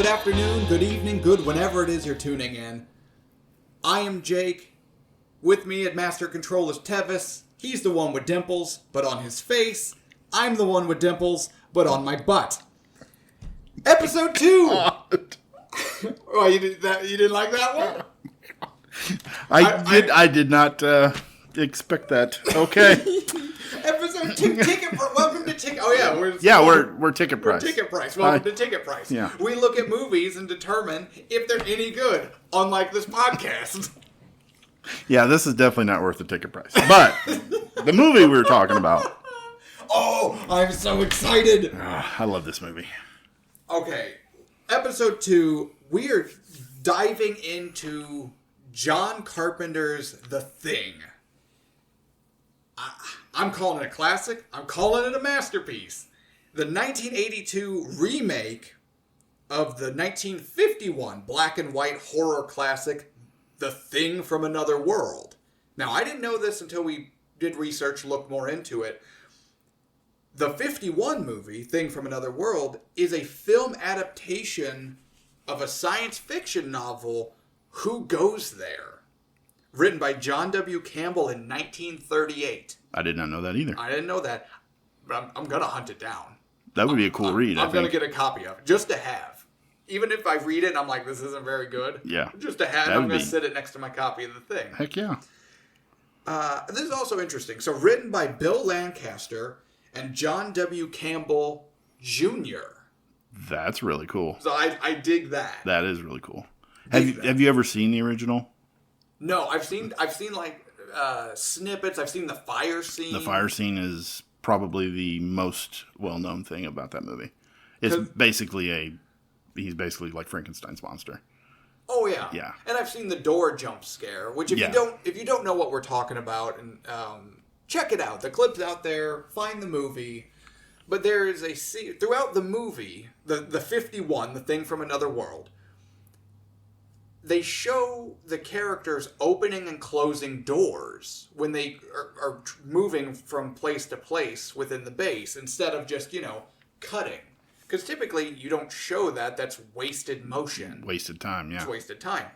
afternoon, good evening, good whenever it is you're tuning in. I am Jake. With me at Master Control is Tevis. He's the one with dimples, but on his face. I'm the one with dimples, but on my butt. Episode 2! Oh, you didn't like that one? I did not expect that. Okay. Episode 2, welcome to Ticket. Oh yeah, we're Ticket Price. We're Ticket Price. Welcome to Ticket Price. Yeah. We look at movies and determine if they're any good, unlike this podcast. Yeah, this is definitely not worth the ticket price. But the movie we were talking about. Oh, I'm so excited. I love this movie. Okay. Episode 2, we are diving into John Carpenter's The Thing. I'm calling it a classic. I'm calling it a masterpiece. The 1982 remake of the 1951 black and white horror classic, The Thing from Another World. Now, I didn't know this until we did research, looked more into it. The 51 movie, Thing from Another World, is a film adaptation of a science fiction novel, Who Goes There? Written by John W. Campbell in 1938. I did not know that either. I didn't know that, but I'm going to hunt it down. That would be a cool read, I'm going to get a copy of it, just to have. Even if I read it and I'm like, this isn't very good. Yeah. Just to have, I'm going to sit it next to my copy of The Thing. Heck yeah. This is also interesting. So written by Bill Lancaster and John W. Campbell Jr. That's really cool. So I dig that. That is really cool. Have you ever seen the original? No, I've seen like snippets. I've seen the fire scene. The fire scene is probably the most well-known thing about that movie. It's basically he's basically like Frankenstein's monster. Oh yeah, yeah. And I've seen the door jump scare, which if you don't know what we're talking about, and check it out. The clip's out there. Find the movie. But there is a scene throughout the movie, the 51, The Thing from Another World. They show the characters opening and closing doors when they are moving from place to place within the base instead of just, cutting. Because typically you don't show that. That's wasted motion. Wasted time, yeah. It's wasted time.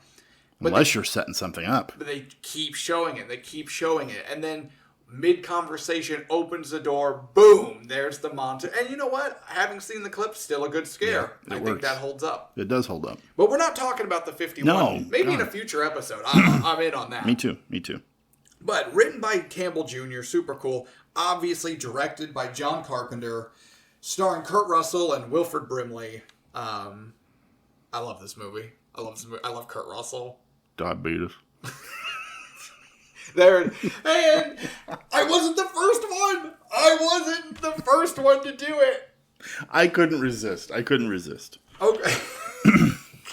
Unless you're setting something up. But they keep showing it. They keep showing it. And then mid-conversation opens the door. Boom! There's the monster. And you know what? Having seen the clip, still a good scare. Yeah, I think that holds up. It does hold up. But we're not talking about the 51. No. Maybe in a future episode. I'm in on that. Me too. But written by Campbell Jr., super cool. Obviously directed by John Carpenter. Starring Kurt Russell and Wilford Brimley. I love this movie. I love Kurt Russell. Diabetes. There, and I wasn't the first one. I wasn't the first one to do it. I couldn't resist. Okay.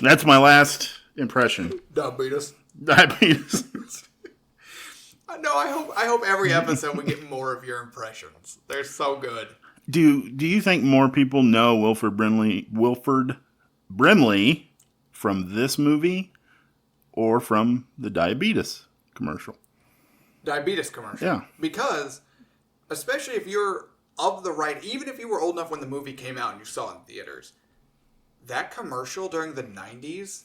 That's my last impression. Diabetes. No, I hope every episode we get more of your impressions. They're so good. Do you think more people know Wilford Brimley from this movie or from the diabetes commercial? Diabetes commercial. Yeah. Because, especially if you're of the right, even if you were old enough when the movie came out and you saw it in theaters, that commercial during the 90s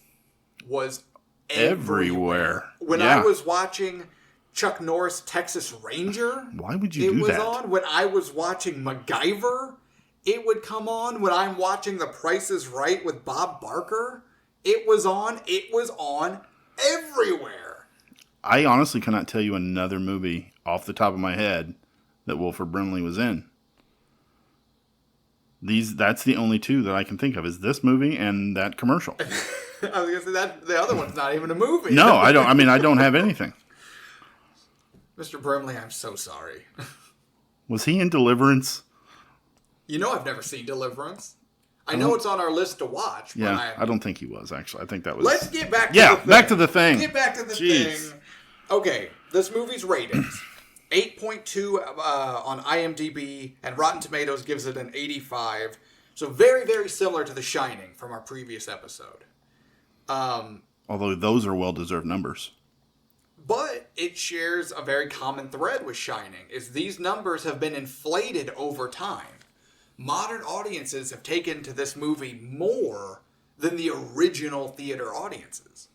was everywhere. When I was watching Chuck Norris Texas Ranger, why would you do that? It was on. When I was watching MacGyver, it would come on. When I'm watching The Price is Right with Bob Barker, it was on. It was on everywhere. I honestly cannot tell you another movie off the top of my head that Wilford Brimley was in. That's the only two that I can think of, is this movie and that commercial. I was going to say that the other one's not even a movie. No, I don't. I mean, I don't have anything. Mr. Brimley, I'm so sorry. Was he in Deliverance? I've never seen Deliverance. I know it's on our list to watch. But Yeah, I don't think he was, actually. I think that was... Let's get back to the thing. Back to the thing. Get back to the thing. Okay, this movie's ratings. 8.2 on IMDb, and Rotten Tomatoes gives it an 85. So very, very similar to The Shining from our previous episode. Although those are well-deserved numbers. But it shares a very common thread with Shining, is these numbers have been inflated over time. Modern audiences have taken to this movie more than the original theater audiences.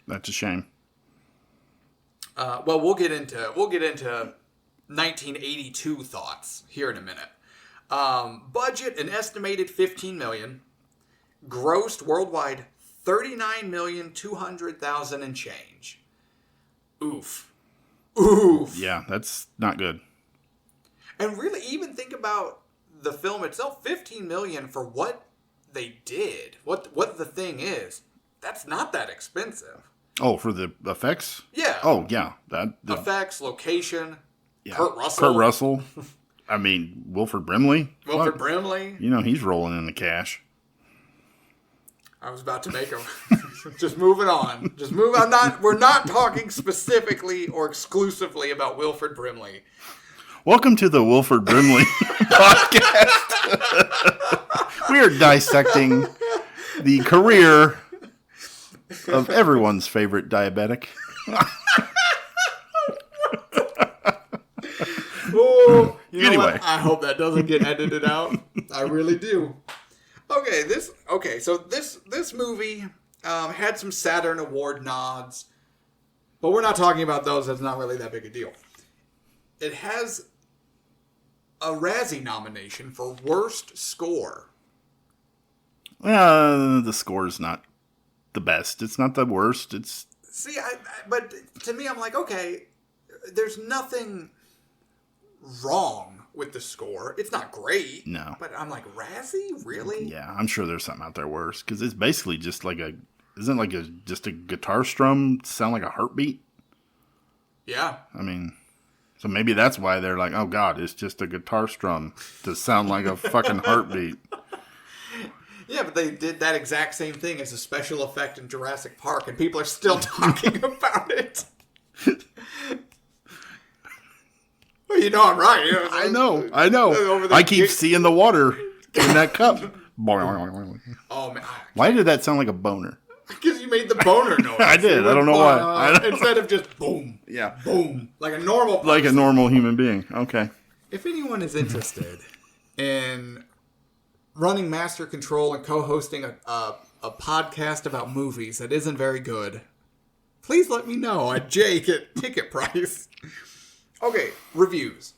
That's a shame. Well, we'll get into 1982 thoughts here in a minute. Budget an estimated $15 million, grossed worldwide $39,200,000 and change. Oof. Yeah, that's not good. And really, even think about the film itself. $15 million for what they did, what the thing is. That's not that expensive. Oh, for the effects? Yeah. Oh, yeah. Effects, location. Yeah. Kurt Russell. I mean, Wilford Brimley. Brimley. You know, he's rolling in the cash. I was about to make him. Just moving on. We're not talking specifically or exclusively about Wilford Brimley. Welcome to the Wilford Brimley podcast. We are dissecting the career of everyone's favorite diabetic. Oh, anyway, I hope that doesn't get edited out. I really do. So this movie had some Saturn Award nods, but we're not talking about those. That's not really that big a deal. It has a Razzie nomination for worst score. The score's not the best. It's not the worst. But to me, I'm like, okay, there's nothing wrong with the score. It's not great. No. But I'm like, Razzie? Really? Yeah, I'm sure there's something out there worse. Because it's basically just like just a guitar strum sound like a heartbeat? Yeah. I mean, so maybe that's why they're like, oh God, it's just a guitar strum to sound like a fucking heartbeat. Yeah, but they did that exact same thing as a special effect in Jurassic Park, and people are still talking about it. Well, you know I'm right. I know. I keep seeing the water in that cup. Oh, man. Why did that sound like a boner? Because you made the boner noise. I did. I don't know why. Instead of just boom. Yeah. Boom. Like a normal person. Like a normal human being. Okay. If anyone is interested in running Master Control and co-hosting a podcast about movies that isn't very good, please let me know at Jake at Ticket Price. Okay, reviews.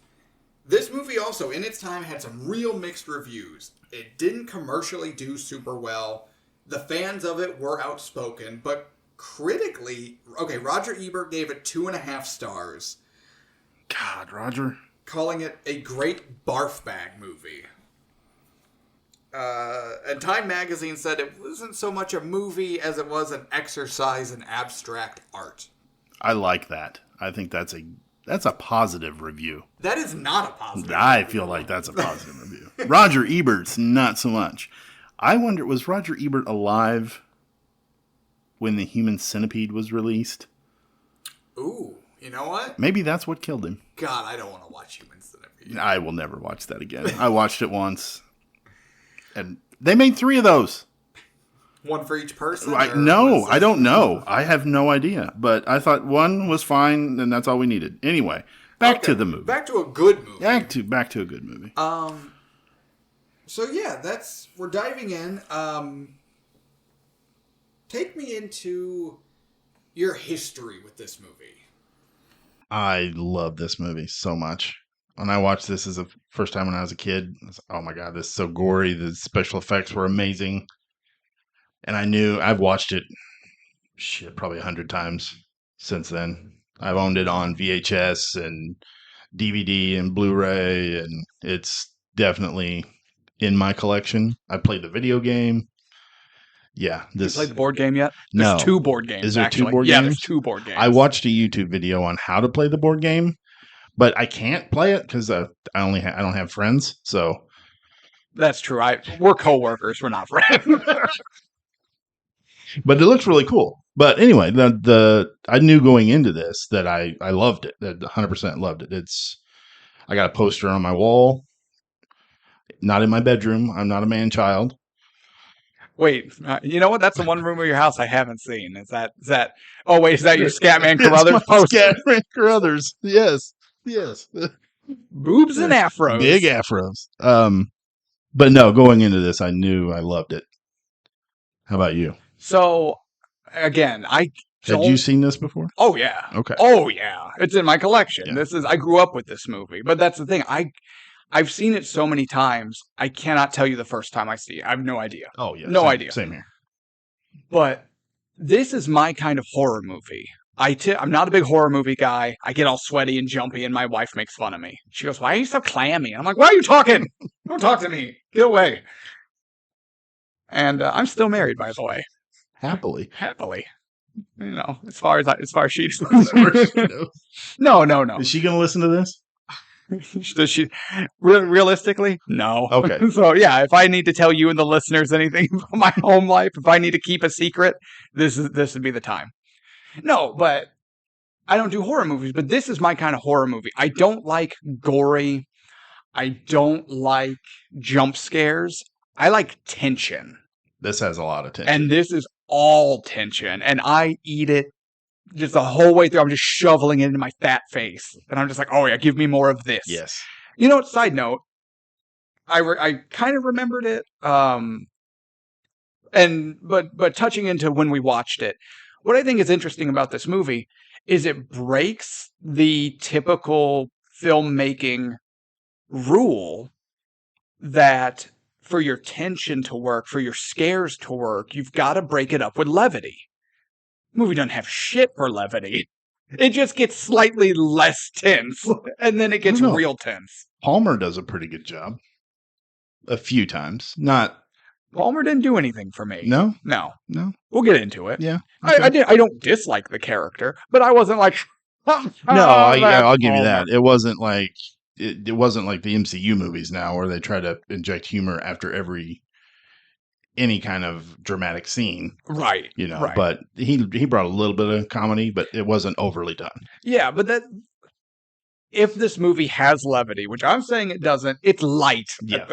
This movie also, in its time, had some real mixed reviews. It didn't commercially do super well. The fans of it were outspoken, but critically, Roger Ebert gave it 2.5 stars. God, Roger. Calling it a great barf bag movie. And Time Magazine said it wasn't so much a movie as it was an exercise in abstract art. I like that. I think that's a positive review. That is not a positive I review. feel like that's a positive review. Roger Ebert's not so much. I wonder, was Roger Ebert alive when The Human Centipede was released? Ooh, you know what? Maybe that's what killed him. God, I don't want to watch Human Centipede. I will never watch that again. I watched it once. And they made 3 of those. One for each person? No, I don't know. I have no idea. But I thought one was fine, and that's all we needed. Anyway, back to the movie. Back to a good movie. Back to a good movie. So yeah, we're diving in. Take me into your history with this movie. I love this movie so much. When I watched this as the first time when I was a kid, I was like, oh my God, this is so gory. The special effects were amazing. And I knew I've watched it, probably 100 times since then. I've owned it on VHS and DVD and Blu-ray, and it's definitely in my collection. I played the video game. Yeah. You played the board game yet? No. There's 2 board games. Is there actually. 2 board games? Yeah, there's 2 board games. I watched a YouTube video on how to play the board game, but I can't play it because I don't have friends. So that's true. We're coworkers. We're not friends. But it looks really cool. But anyway, I knew going into this that I loved it. That 100% loved it. I got a poster on my wall. Not in my bedroom. I'm not a man child. Wait, you know what? That's the one room of your house I haven't seen. Is that? Oh wait, is that your Scatman Carruthers poster? Scatman Carruthers. Yes. Boobs and afros. Big afros. But no, going into this, I knew I loved it. How about you? So, again, I Had you seen this before? Oh, yeah. Okay. Oh, yeah. It's in my collection. Yeah. I grew up with this movie. But that's the thing. I've seen it so many times, I cannot tell you the first time I see it. I have no idea. Oh, yeah. No idea. Same here. But this is my kind of horror movie. I'm not a big horror movie guy. I get all sweaty and jumpy, and my wife makes fun of me. She goes, "Why are you so clammy?" And I'm like, "Why are you talking? Don't talk to me. Get away." And I'm still married, by the way. Happily. You know, as far as she's No. Is she going to listen to this? Does she realistically? No. Okay. So yeah, if I need to tell you and the listeners anything about my home life, if I need to keep a secret, this would be the time. No, but I don't do horror movies, but this is my kind of horror movie. I don't like gory. I don't like jump scares. I like tension. This has a lot of tension. And this is all tension. And I eat it just the whole way through. I'm just shoveling it into my fat face. And I'm just like, oh yeah, give me more of this. Yes. You know, side note, I kind of remembered it. But touching into when we watched it, what I think is interesting about this movie is it breaks the typical filmmaking rule that for your tension to work, for your scares to work, you've got to break it up with levity. The movie doesn't have shit for levity. It just gets slightly less tense, and then it gets real tense. Palmer does a pretty good job. A few times. Palmer didn't do anything for me. No? No. We'll get into it. Yeah. Okay. I don't dislike the character, but I wasn't like, no, I'll give you that. It wasn't like it wasn't like the MCU movies now where they try to inject humor after any kind of dramatic scene. Right. You know, right. But he brought a little bit of comedy, but it wasn't overly done. Yeah, but if this movie has levity, which I'm saying it doesn't, it's light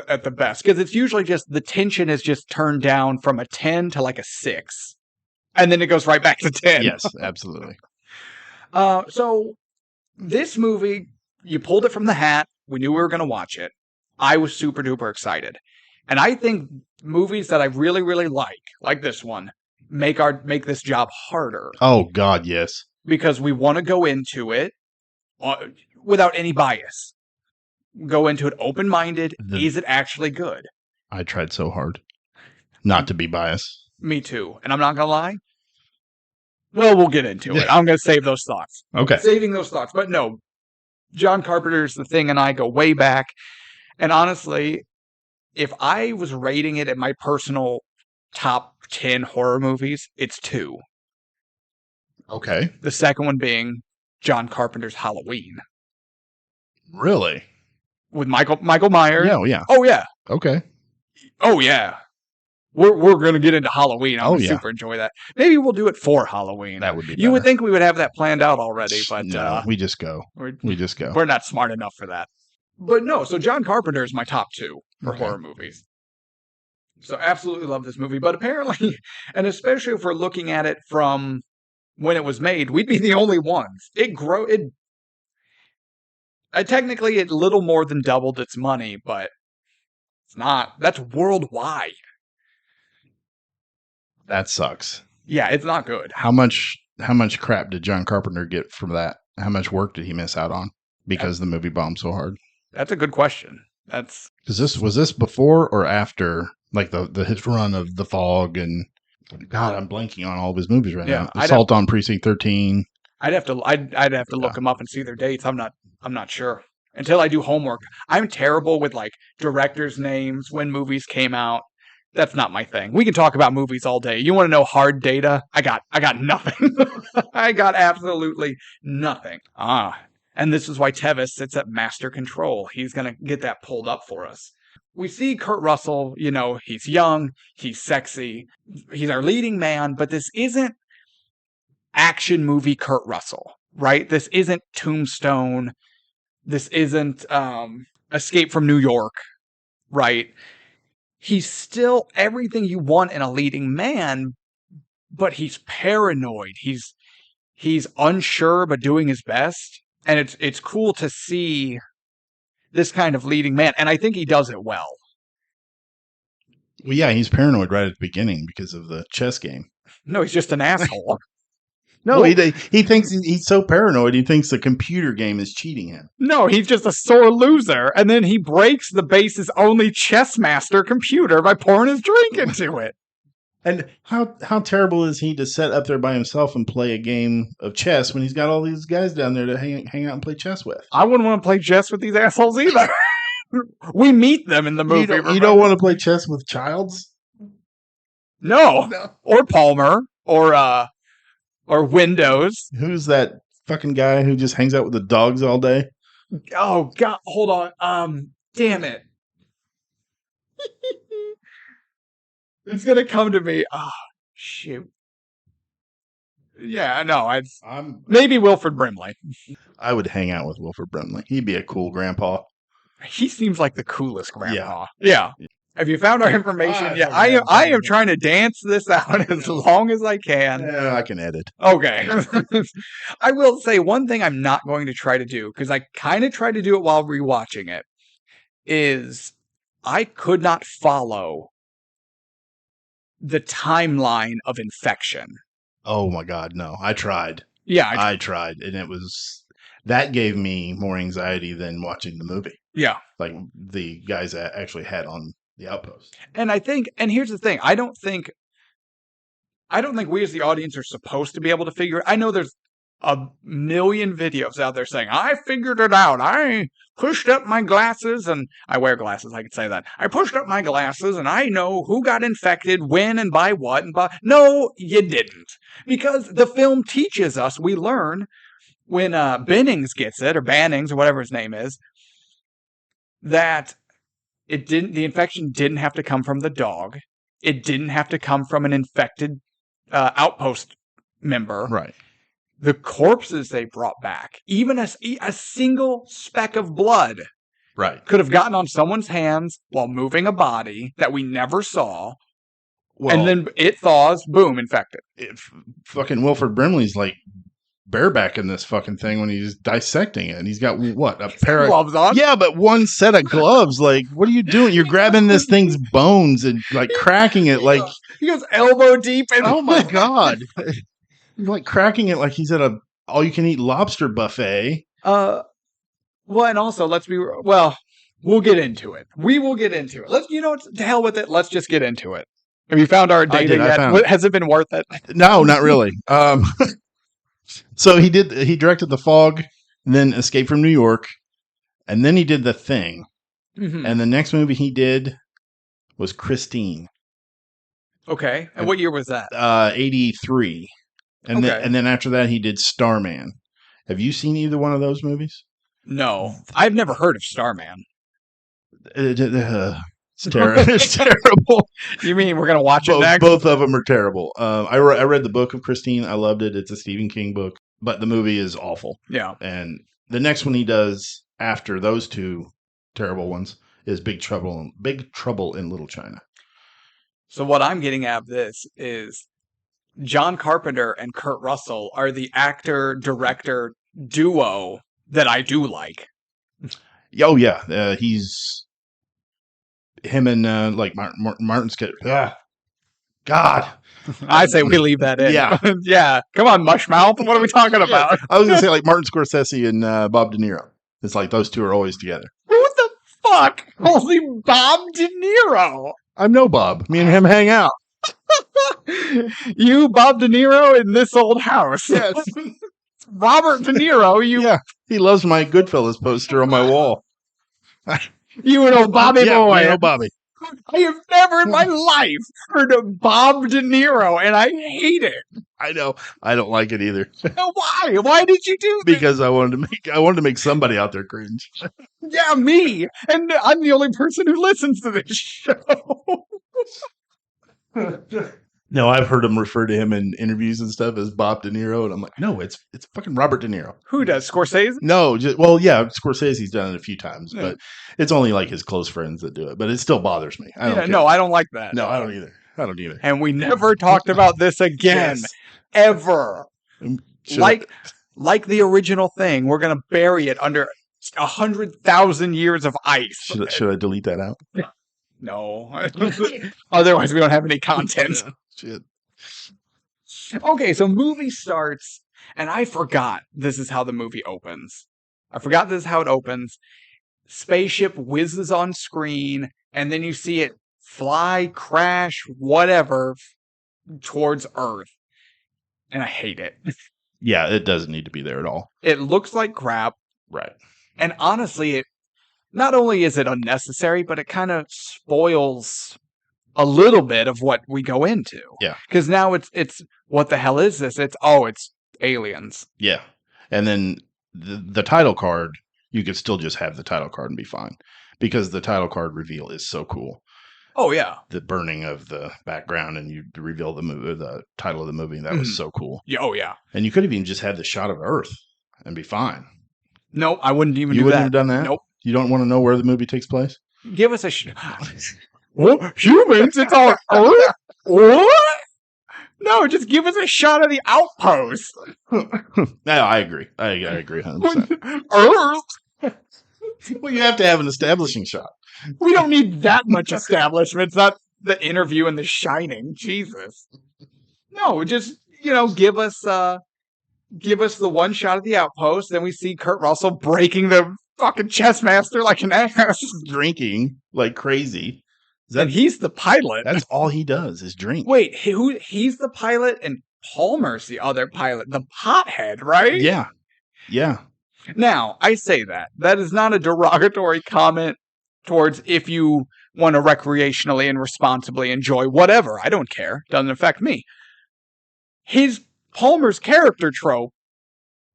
at the best. Because it's usually just the tension is just turned down from a 10 to like a 6. And then it goes right back to 10. Yes, absolutely. So this movie, you pulled it from the hat. We knew we were going to watch it. I was super duper excited. And I think movies that I really, really like this one, make this job harder. Oh, God, yes. Because we want to go into it without any bias. Go into it open-minded. Is it actually good? I tried so hard not to be biased. Me too. And I'm not going to lie. Well, we'll get into it. I'm going to save those thoughts. Okay. Saving those thoughts. But no, John Carpenter's The Thing and I go way back. And honestly, if I was rating it at my personal top 10 horror movies, it's 2. Okay. The second one being John Carpenter's Halloween. Really? With Michael Myers. Yeah, yeah. Oh, yeah. Okay. Oh, yeah. We're going to get into Halloween. I'm going to super enjoy that. Maybe we'll do it for Halloween. That would be better. You would think we would have that planned out already, but... No, we just go. We just go. We're not smart enough for that. But no, so John Carpenter is my top 2 for horror movies. So absolutely love this movie. But apparently, and especially if we're looking at it from when it was made, we'd be the only ones. Technically, it little more than doubled its money, but it's not. That's worldwide. That sucks. Yeah, it's not good. How much crap did John Carpenter get from that? How much work did he miss out on because the movie bombed so hard? That's a good question. Was this before or after like the hit run of The Fog and God, I'm blanking on all of his movies right now. Assault on Precinct 13. I'd have to look them up and see their dates. I'm not sure. Until I do homework. I'm terrible with like directors' names, when movies came out. That's not my thing. We can talk about movies all day. You want to know hard data? I got nothing. I got absolutely nothing. And this is why Tevis sits at master control. He's going to get that pulled up for us. We see Kurt Russell, you know, he's young, he's sexy, he's our leading man, but this isn't action movie Kurt Russell, right? This isn't Tombstone. This isn't Escape from New York, right? He's still everything you want in a leading man, but he's paranoid. He's unsure, but doing his best. And it's cool to see this kind of leading man. And I think he does it well. Well, yeah, he's paranoid right at the beginning because of the chess game. No, he's just an asshole. No, he thinks he's so paranoid. He thinks the computer game is cheating him. No, he's just a sore loser. And then he breaks the base's only chess master computer by pouring his drink into it. And how terrible is he to sit up there by himself and play a game of chess when he's got all these guys down there to hang out and play chess with? I wouldn't want to play chess with these assholes either. We meet them in the movie. You don't want to play chess with Childs? No. Or Palmer. Or Windows. Who's that fucking guy who just hangs out with the dogs all day? Oh, God. Hold on. Damn it. It's going to come to me. Oh, shoot. Yeah, no. Maybe Wilford Brimley. I would hang out with Wilford Brimley. He'd be a cool grandpa. He seems like the coolest grandpa. Yeah. Have you found our information? Yeah, I am trying to dance this out as long as I can. Yeah, I can edit. Okay. I will say one thing I'm not going to try to do, because I kind of tried to do it while rewatching it, is I could not follow the timeline of infection. Oh my God, no. I tried. Yeah, I tried, and that gave me more anxiety than watching the movie. Yeah. Like the guys that actually had on the Outpost. And here's the thing, I don't think we as the audience are supposed to be able to figure it. I know there's a million videos out there saying, I figured it out. I pushed up my glasses, and I wear glasses, I can say that. I pushed up my glasses and I know who got infected, when, and by what. No, you didn't. Because the film teaches us, we learn when Bennings gets it, or Bannings, or whatever his name is, that the infection didn't have to come from the dog. It didn't have to come from an infected Outpost member. Right. The corpses they brought back, even a single speck of blood, right, could have gotten on someone's hands while moving a body that we never saw. Well, and then it thaws, boom, infected. Fucking Wilford Brimley's like bareback in this fucking thing when he's dissecting it, and he's got what, a pair of gloves on? Yeah, but one set of gloves. Like, what are you doing? You're grabbing this thing's bones and like cracking it like he goes elbow deep in. Oh my God. You're like cracking it like he's at a all-you-can-eat lobster buffet. Well, and also we'll get into it. We will get into it. To hell with it. Let's just get into it. Have you found our data yet? Has it been worth it? No, not really. So he directed The Fog, and then Escape from New York, and then he did The Thing. Mm-hmm. And the next movie he did was Christine. Okay. And what year was that? 83. And then after that, he did Starman. Have you seen either one of those movies? No. I've never heard of Starman. It's terrible. It's terrible. You mean we're going to watch it next? Both of them are terrible. I read the book of Christine. I loved it. It's a Stephen King book. But the movie is awful. Yeah. And the next one he does after those two terrible ones is Big Trouble in Little China. So what I'm getting at this is John Carpenter and Kurt Russell are the actor-director duo that I do like. Oh, yeah. He's him and like Martin Scorsese. God. I say we leave that in. Yeah. Yeah. Come on, Mushmouth. What are we talking about? I was going to say like Martin Scorsese and Bob De Niro. It's like those two are always together. Who the fuck? Only Bob De Niro. I'm no Bob. Me and him hang out. You, Bob De Niro, in this old house. Yes. Robert De Niro, Yeah, he loves my Goodfellas poster on my wall. You and old Bobby boy. Yeah, old Bobby. I have never in my life heard of Bob De Niro, and I hate it. I know. I don't like it either. Why? Why did you do that? Because I wanted to make somebody out there cringe. Yeah, me. And I'm the only person who listens to this show. No, I've heard him refer to him in interviews and stuff as Bob De Niro, and I'm like, no, it's fucking Robert De Niro. Who does? Scorsese? No, Scorsese's done it a few times, but it's only like his close friends that do it. But it still bothers me. I don't like that. No, I don't either. And we never talked about this again, ever. Like the original Thing, we're gonna bury it under 100,000 years of ice. Should I delete that out? No. Otherwise, we don't have any content. Shit. Okay, so movie starts, and I forgot this is how the movie opens. I forgot this is how it opens. Spaceship whizzes on screen, and then you see it fly, crash, whatever, towards Earth. And I hate it. Yeah, it doesn't need to be there at all. It looks like crap, Right. and honestly, it not only is it unnecessary, but it kind of spoils a little bit of what we go into. Yeah. Because now it's what the hell is this? It's aliens. Yeah. And then the title card, you could still just have the title card and be fine. Because the title card reveal is so cool. Oh, yeah. The burning of the background and you reveal the title of the movie. That was so cool. Yeah, oh, yeah. And you could have even just had the shot of Earth and be fine. No, I wouldn't even You do wouldn't that. have done that? Nope. You don't want to know where the movie takes place? Give us a what? Humans? It's on Earth? What? No, just give us a shot of the outpost. No, I agree. I agree 100%. Earth? Well, you have to have an establishing shot. We don't need that much establishment. It's not the interview in The Shining. Jesus. No, just, give us the one shot of the outpost, then we see Kurt Russell breaking the fucking chess master like an ass. Drinking like crazy. And he's the pilot. That's all he does is drink. Wait, he's the pilot and Palmer's the other pilot, the pothead, right? Yeah. Yeah. Now, I say that. That is not a derogatory comment towards if you want to recreationally and responsibly enjoy whatever. I don't care. Doesn't affect me. Palmer's character trope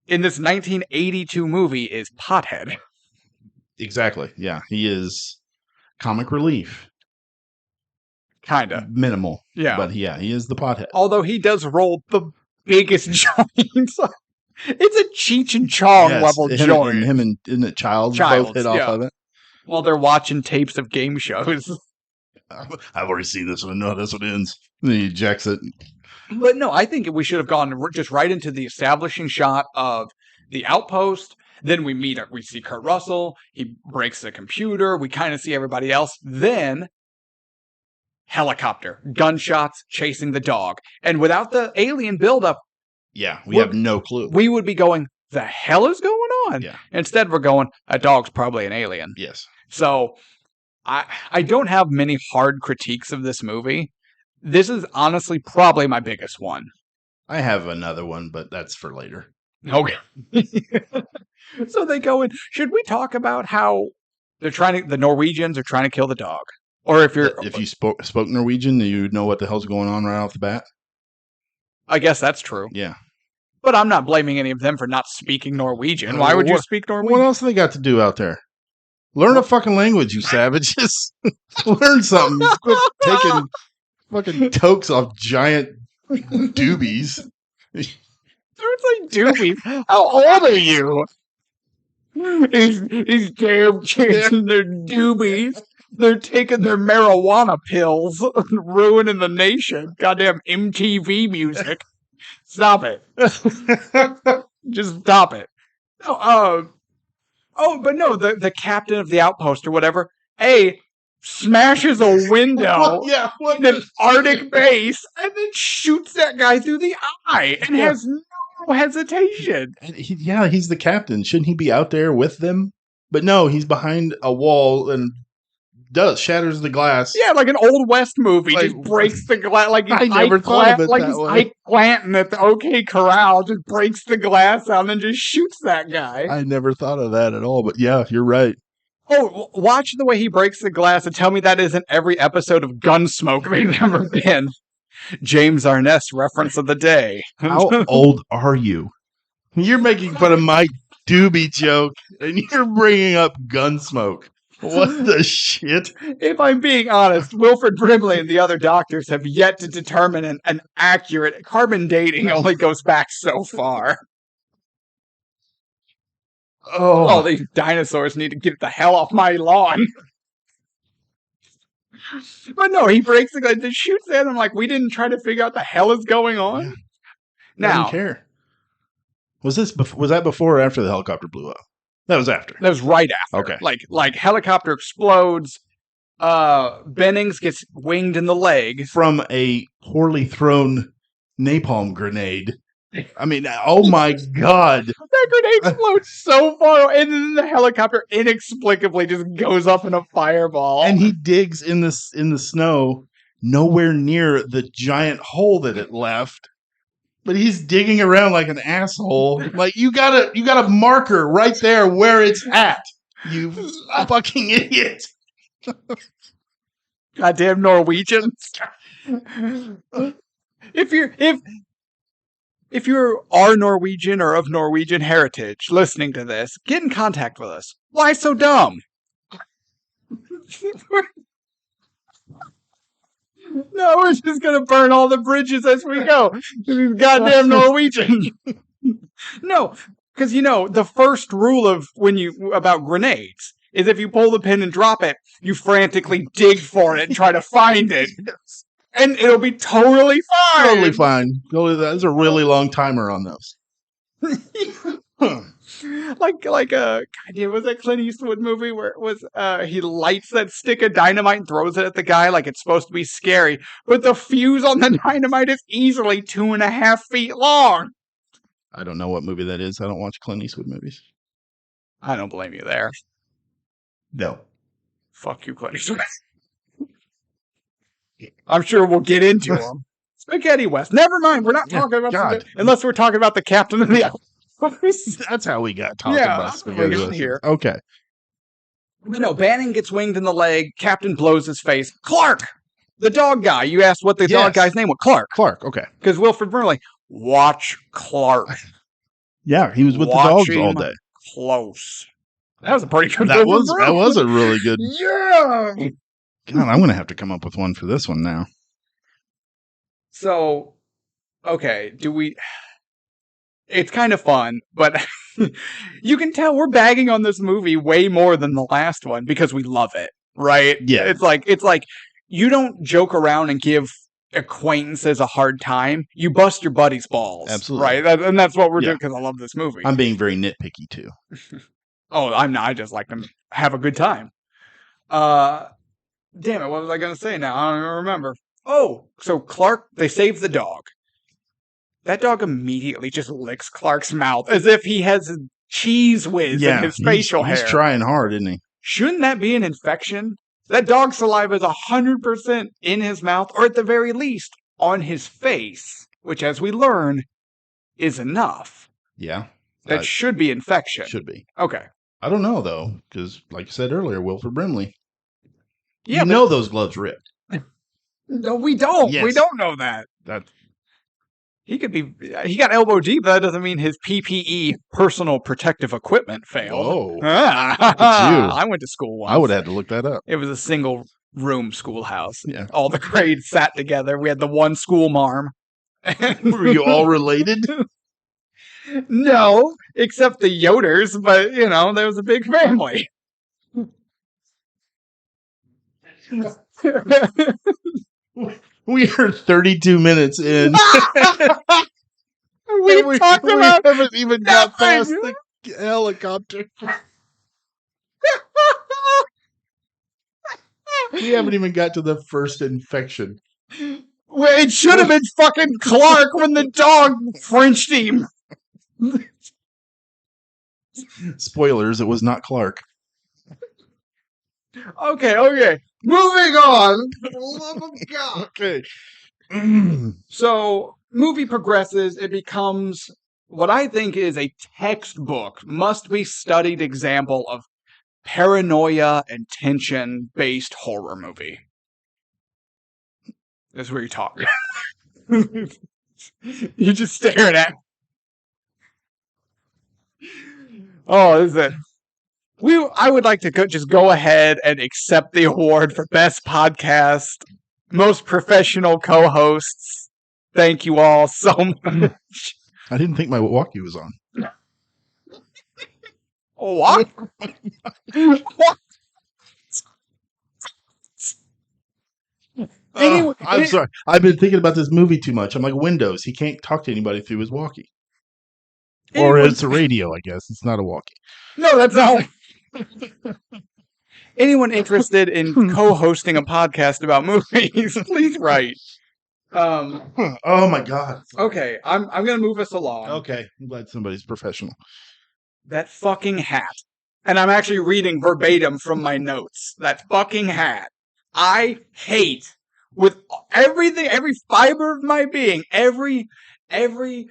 in this 1982 movie is pothead. Exactly. Yeah. He is comic relief. Kinda. Minimal. Yeah. But yeah, he is the pothead. Although he does roll the biggest joints. It's a Cheech and Chong level joint. And him and isn't it Childs both hit off of it? While they're watching tapes of game shows. I've already seen this one. I know how this one ends. And then he ejects it. But no, I think we should have gone just right into the establishing shot of the outpost. Then we see Kurt Russell. He breaks the computer. We kind of see everybody else. Then helicopter, gunshots, chasing the dog. And without the alien buildup, yeah, we have no clue. We would be going, the hell is going on? Yeah. Instead, we're going, a dog's probably an alien. Yes. So I don't have many hard critiques of this movie. This is honestly probably my biggest one. I have another one, but that's for later. Okay. So they go in. Should we talk about how the Norwegians are trying to kill the dog? Or if you spoke Norwegian, you know what the hell's going on right off the bat? I guess that's true. Yeah. But I'm not blaming any of them for not speaking Norwegian. Why would you speak Norwegian? What else have they got to do out there? Learn a fucking language, you savages. Learn something. Quit taking fucking tokes off giant doobies. It's like doobies. How old are you? These damn kids and their doobies. They're taking their marijuana pills and ruining the nation. Goddamn MTV music. Stop it. Just stop it. But no, the captain of the outpost or whatever, smashes a window in an Arctic base and then shoots that guy through the eye and has no hesitation. He's the captain. Shouldn't he be out there with them? But no, he's behind a wall and shatters the glass. Yeah, like an Old West movie. Just breaks the glass. Like I never thought of it that way. Ike Clanton at the OK Corral just breaks the glass out and then just shoots that guy. I never thought of that at all. But yeah, you're right. Oh, watch the way he breaks the glass and tell me that isn't every episode of Gunsmoke there's ever been. James Arness reference of the day. How old are you? You're making fun of my doobie joke and you're bringing up Gunsmoke. What the shit? If I'm being honest, Wilfred Brimley and the other doctors have yet to determine an accurate carbon dating only goes back so far. Oh, these dinosaurs need to get the hell off my lawn. But no, he breaks the glass and shoots at him like we didn't try to figure out the hell is going on. Yeah. Now, I don't care. Was that before or after the helicopter blew up? That was after. That was right after. Okay. Like helicopter explodes. Bennings gets winged in the leg. From a poorly thrown napalm grenade. I mean, oh my God. That grenade floats so far, and then the helicopter inexplicably just goes up in a fireball. And he digs in the snow, nowhere near the giant hole that it left. But he's digging around like an asshole. Like, you got a marker right there where it's at. You fucking idiot. Goddamn Norwegians. If you are Norwegian or of Norwegian heritage listening to this, get in contact with us. Why so dumb? No, we're just going to burn all the bridges as we go. These goddamn Norwegians. No, because the first rule of about grenades is if you pull the pin and drop it, you frantically dig for it and try to find it. And it'll be totally fine. Totally fine. There's a really long timer on those. Like goddamn, was that Clint Eastwood movie where it was he lights that stick of dynamite and throws it at the guy like it's supposed to be scary, but the fuse on the dynamite is easily 2.5 feet long. I don't know what movie that is. I don't watch Clint Eastwood movies. I don't blame you there. No. Fuck you, Clint Eastwood. I'm sure we'll get into them. Spaghetti West. Never mind. We're not talking about unless we're talking about the captain of the. That's how we got talking about Spaghetti West here. Okay. But no, Banning gets winged in the leg. Captain blows his face. Clark, the dog guy. You asked what the dog guy's name was. Clark. Clark. Okay. Because Wilford Brimley. Watch Clark. Yeah, he was with the dogs all day. Close. That was a pretty good. That was a really good. Yeah. God, I'm gonna have to come up with one for this one now. So, okay, it's kind of fun, but you can tell we're bagging on this movie way more than the last one because we love it, right? Yeah. It's like you don't joke around and give acquaintances a hard time. You bust your buddy's balls. Absolutely. Right? And that's what we're doing because I love this movie. I'm being very nitpicky too. Oh, I'm not. I just like to have a good time. Damn it, what was I going to say now? I don't even remember. Oh, so Clark, they save the dog. That dog immediately just licks Clark's mouth as if he has a cheese whiz in his facial hair. He's trying hard, isn't he? Shouldn't that be an infection? That dog's saliva is 100% in his mouth, or at the very least, on his face, which, as we learn, is enough. Yeah. That should be infection. Should be. Okay. I don't know, though, because, like you said earlier, Wilford Brimley. Yeah, know those gloves ripped. No, we don't. Yes. We don't know that. He got elbow deep, but that doesn't mean his PPE, personal protective equipment, failed. Oh. I went to school once. I would have had to look that up. It was a single room schoolhouse. Yeah. All the grades sat together. We had the one school marm. Were you all related? No, except the Yoders, but, there was a big family. We are 32 minutes in. we haven't even got past the helicopter. We haven't even got to the first infection. Well, it should have been fucking Clark when the dog Frenched him. Spoilers, it was not Clark. Okay. Moving on. For the love of God. Okay. So, movie progresses. It becomes what I think is a textbook, must-be-studied example of paranoia and tension-based horror movie. That's where you're talking. You're just staring at me. Oh, is it? I would like to just go ahead and accept the award for Best Podcast, Most Professional Co-Hosts. Thank you all so much. I didn't think my walkie was on. What? Anyway, I'm sorry. I've been thinking about this movie too much. I'm like Windows. He can't talk to anybody through his walkie. Or it's a radio, I guess. It's not a walkie. No, that's not. Anyone interested in co-hosting a podcast about movies, please write. Oh my god. Okay, I'm gonna move us along. Okay, I'm glad somebody's professional. That fucking hat. And I'm actually reading verbatim from my notes. That fucking hat. I hate with everything, every fiber of my being, every thing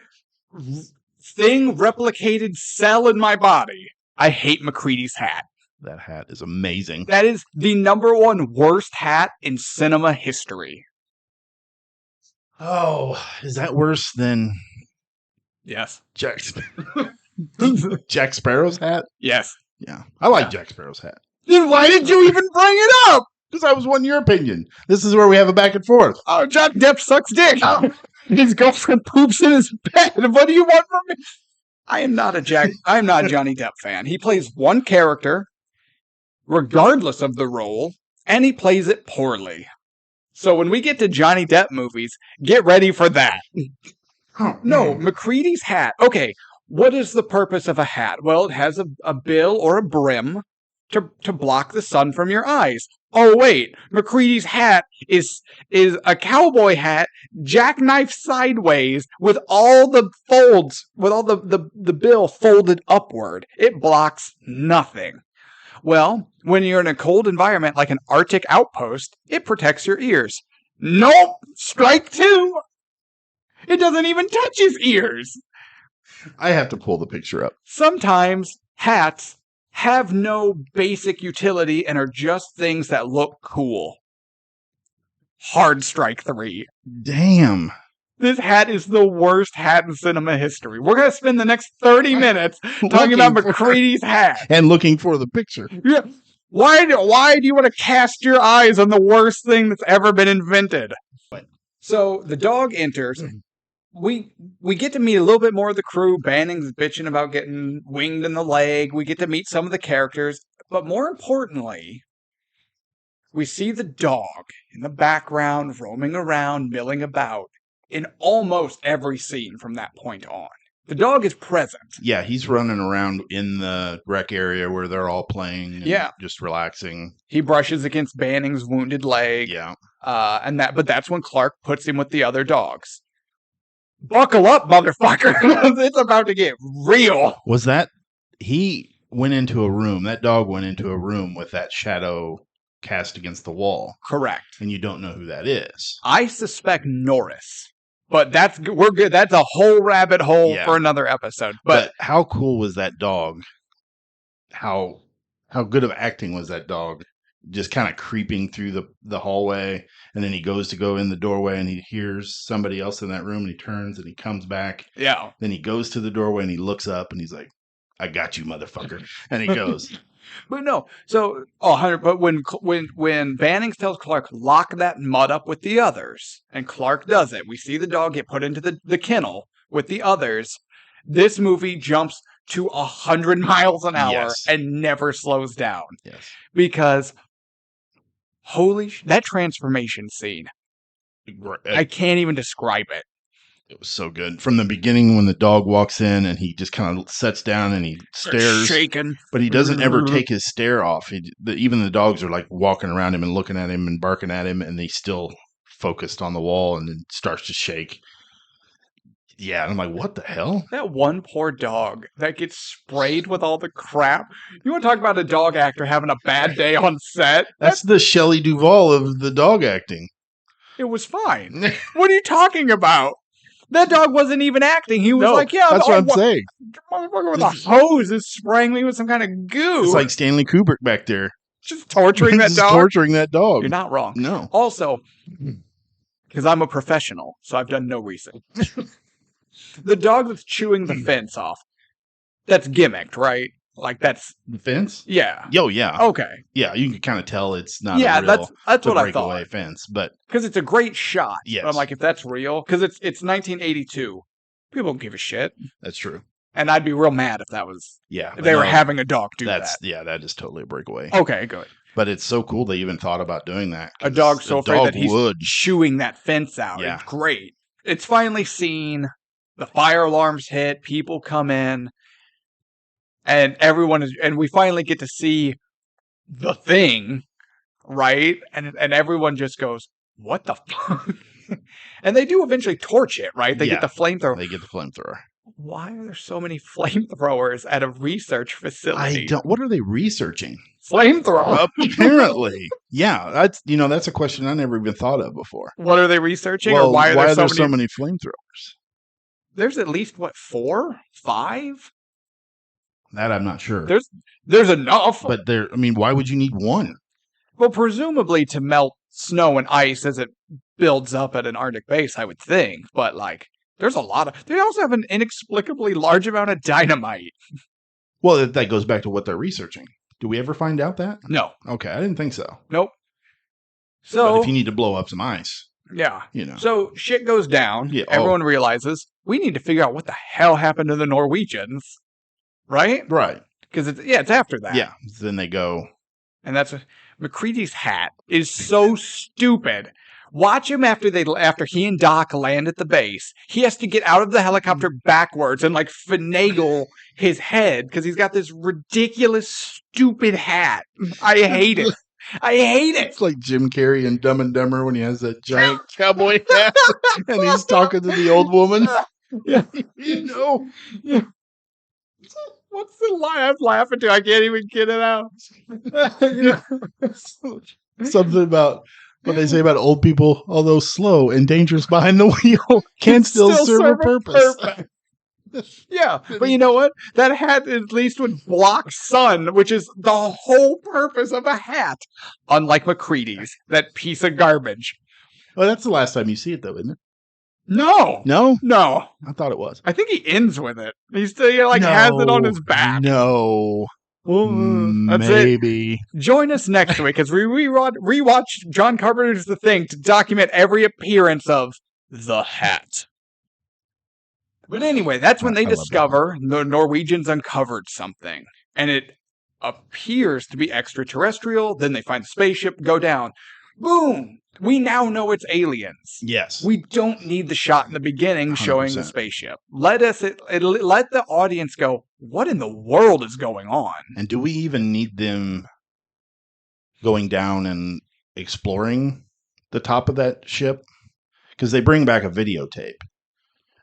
replicated cell in my body. I hate McCready's hat. That hat is amazing. That is the #1 worst hat in cinema history. Oh, is that worse than Yes. Jack Sparrow's hat? Yes. Yeah, I like Jack Sparrow's hat. Then why did you even bring it up? Because I was wanting your opinion. This is where we have a back and forth. Oh, Johnny Depp sucks dick. His girlfriend poops in his bed. What do you want from me? I am not a Johnny Depp fan. He plays one character, regardless of the role, and he plays it poorly. So when we get to Johnny Depp movies, get ready for that. No, McCready's hat. Okay, what is the purpose of a hat? Well, it has a bill or a brim to block the sun from your eyes. Oh wait, McCready's hat is a cowboy hat, jackknife sideways, with all the folds, with all the bill folded upward. It blocks nothing. Well, when you're in a cold environment like an Arctic outpost, it protects your ears. Nope! Strike 2! It doesn't even touch his ears! I have to pull the picture up. Sometimes hats have no basic utility and are just things that look cool. Hard strike 3. Damn. This hat is the worst hat in cinema history. We're going to spend the next 30 minutes talking about McCready's hat. And looking for the picture. Yeah. Why do you want to cast your eyes on the worst thing that's ever been invented? So the dog enters. We get to meet a little bit more of the crew. Banning's bitching about getting winged in the leg. We get to meet some of the characters. But more importantly, we see the dog in the background, roaming around, milling about, in almost every scene from that point on. The dog is present. Yeah, he's running around in the rec area where they're all playing and just relaxing. He brushes against Banning's wounded leg. Yeah. But that's when Clark puts him with the other dogs. Buckle up, motherfucker. It's about to get real. Was that he went into a room, that dog went into a room with that shadow cast against the wall. Correct. And you don't know who that is. I suspect Norris. But we're good. That's a whole rabbit hole for another episode. But how cool was that dog? How good of acting was that dog? Just kind of creeping through the hallway, and then he goes to go in the doorway, and he hears somebody else in that room, and he turns, and he comes back. Yeah. Then he goes to the doorway, and he looks up, and he's like, "I got you, motherfucker," and he goes. But no, so 100. But when Banning tells Clark, lock that mutt up with the others, and Clark does it, we see the dog get put into the kennel with the others. This movie jumps to 100 miles an hour and never slows down. Yes, because that transformation scene, I can't even describe it. It was so good. From the beginning when the dog walks in and he just kind of sits down and he stares. Shaking. But he doesn't ever take his stare off. Even the dogs are like walking around him and looking at him and barking at him, and he's still focused on the wall and then starts to shake. Yeah, and I'm like, what the hell? That one poor dog that gets sprayed with all the crap. You want to talk about a dog actor having a bad day on set? That's the Shelley Duvall of the dog acting. It was fine. What are you talking about? That dog wasn't even acting. He was like, yeah. That's what I'm saying. Motherfucker with a hose is spraying me with some kind of goo. It's like Stanley Kubrick back there. Just torturing that dog. Torturing that dog. You're not wrong. No. Also, because I'm a professional, so I've done no research. The dog that's chewing the fence off, that's gimmicked, right? Like that's the fence? Yeah. Yo, yeah. Okay. Yeah, you can kind of tell it's not a real that's what I thought. Fence, but because it's a great shot. Yes. But I'm like, if that's real, because it's 1982, people don't give a shit. That's true. And I'd be real mad if that was if they were having a dog do that. Yeah, that is totally a breakaway. Okay, good. But it's so cool they even thought about doing that. A dog so afraid that he's chewing that fence out. Yeah. It's great. It's finally seen. The fire alarms hit. People come in. And we finally get to see the thing, right? And everyone just goes, what the fuck? And they do eventually torch it, right? They get the flamethrower. They get the flamethrower. Why are there so many flamethrowers at a research facility? What are they researching? Flamethrower. Apparently. Yeah, that's a question I never even thought of before. What are they researching? Well, or why are there so many flamethrowers? There's at least, 4? 5? That I'm not sure. There's enough. But why would you need one? Well, presumably to melt snow and ice as it builds up at an Arctic base, I would think. But, there's a lot of... They also have an inexplicably large amount of dynamite. Well, that goes back to what they're researching. Do we ever find out that? No. Okay, I didn't think so. Nope. So... But if you need to blow up some ice... Yeah. So shit goes down. Yeah. Everyone realizes we need to figure out what the hell happened to the Norwegians. Right? Right. Because it's after that. Yeah. Then they go... And that's... McCready's hat is so stupid. Watch him after he and Doc land at the base. He has to get out of the helicopter backwards and finagle his head because he's got this ridiculous, stupid hat. I hate it. I hate it. It's like Jim Carrey in Dumb and Dumber when he has that giant cowboy hat and he's talking to the old woman. Yeah. Yeah. What's the line I'm laughing to? I can't even get it out. Something about what they say about old people, although slow and dangerous behind the wheel, can still serve a purpose. Yeah, but you know what? That hat at least would block sun, which is the whole purpose of a hat. Unlike McCready's, that piece of garbage. Well, that's the last time you see it, though, isn't it? No. No? No. I thought it was. I think he ends with it. He still has it on his back. No. That's maybe. It. Join us next week as we rewatch John Carpenter's The Thing to document every appearance of the hat. But anyway, that's when they discover the Norwegians uncovered something. And it appears to be extraterrestrial. Then they find the spaceship, go down. Boom! We now know it's aliens. Yes. We don't need the shot in the beginning showing 100%. the spaceship. Let the audience go, what in the world is going on? And do we even need them going down and exploring the top of that ship? Because they bring back a videotape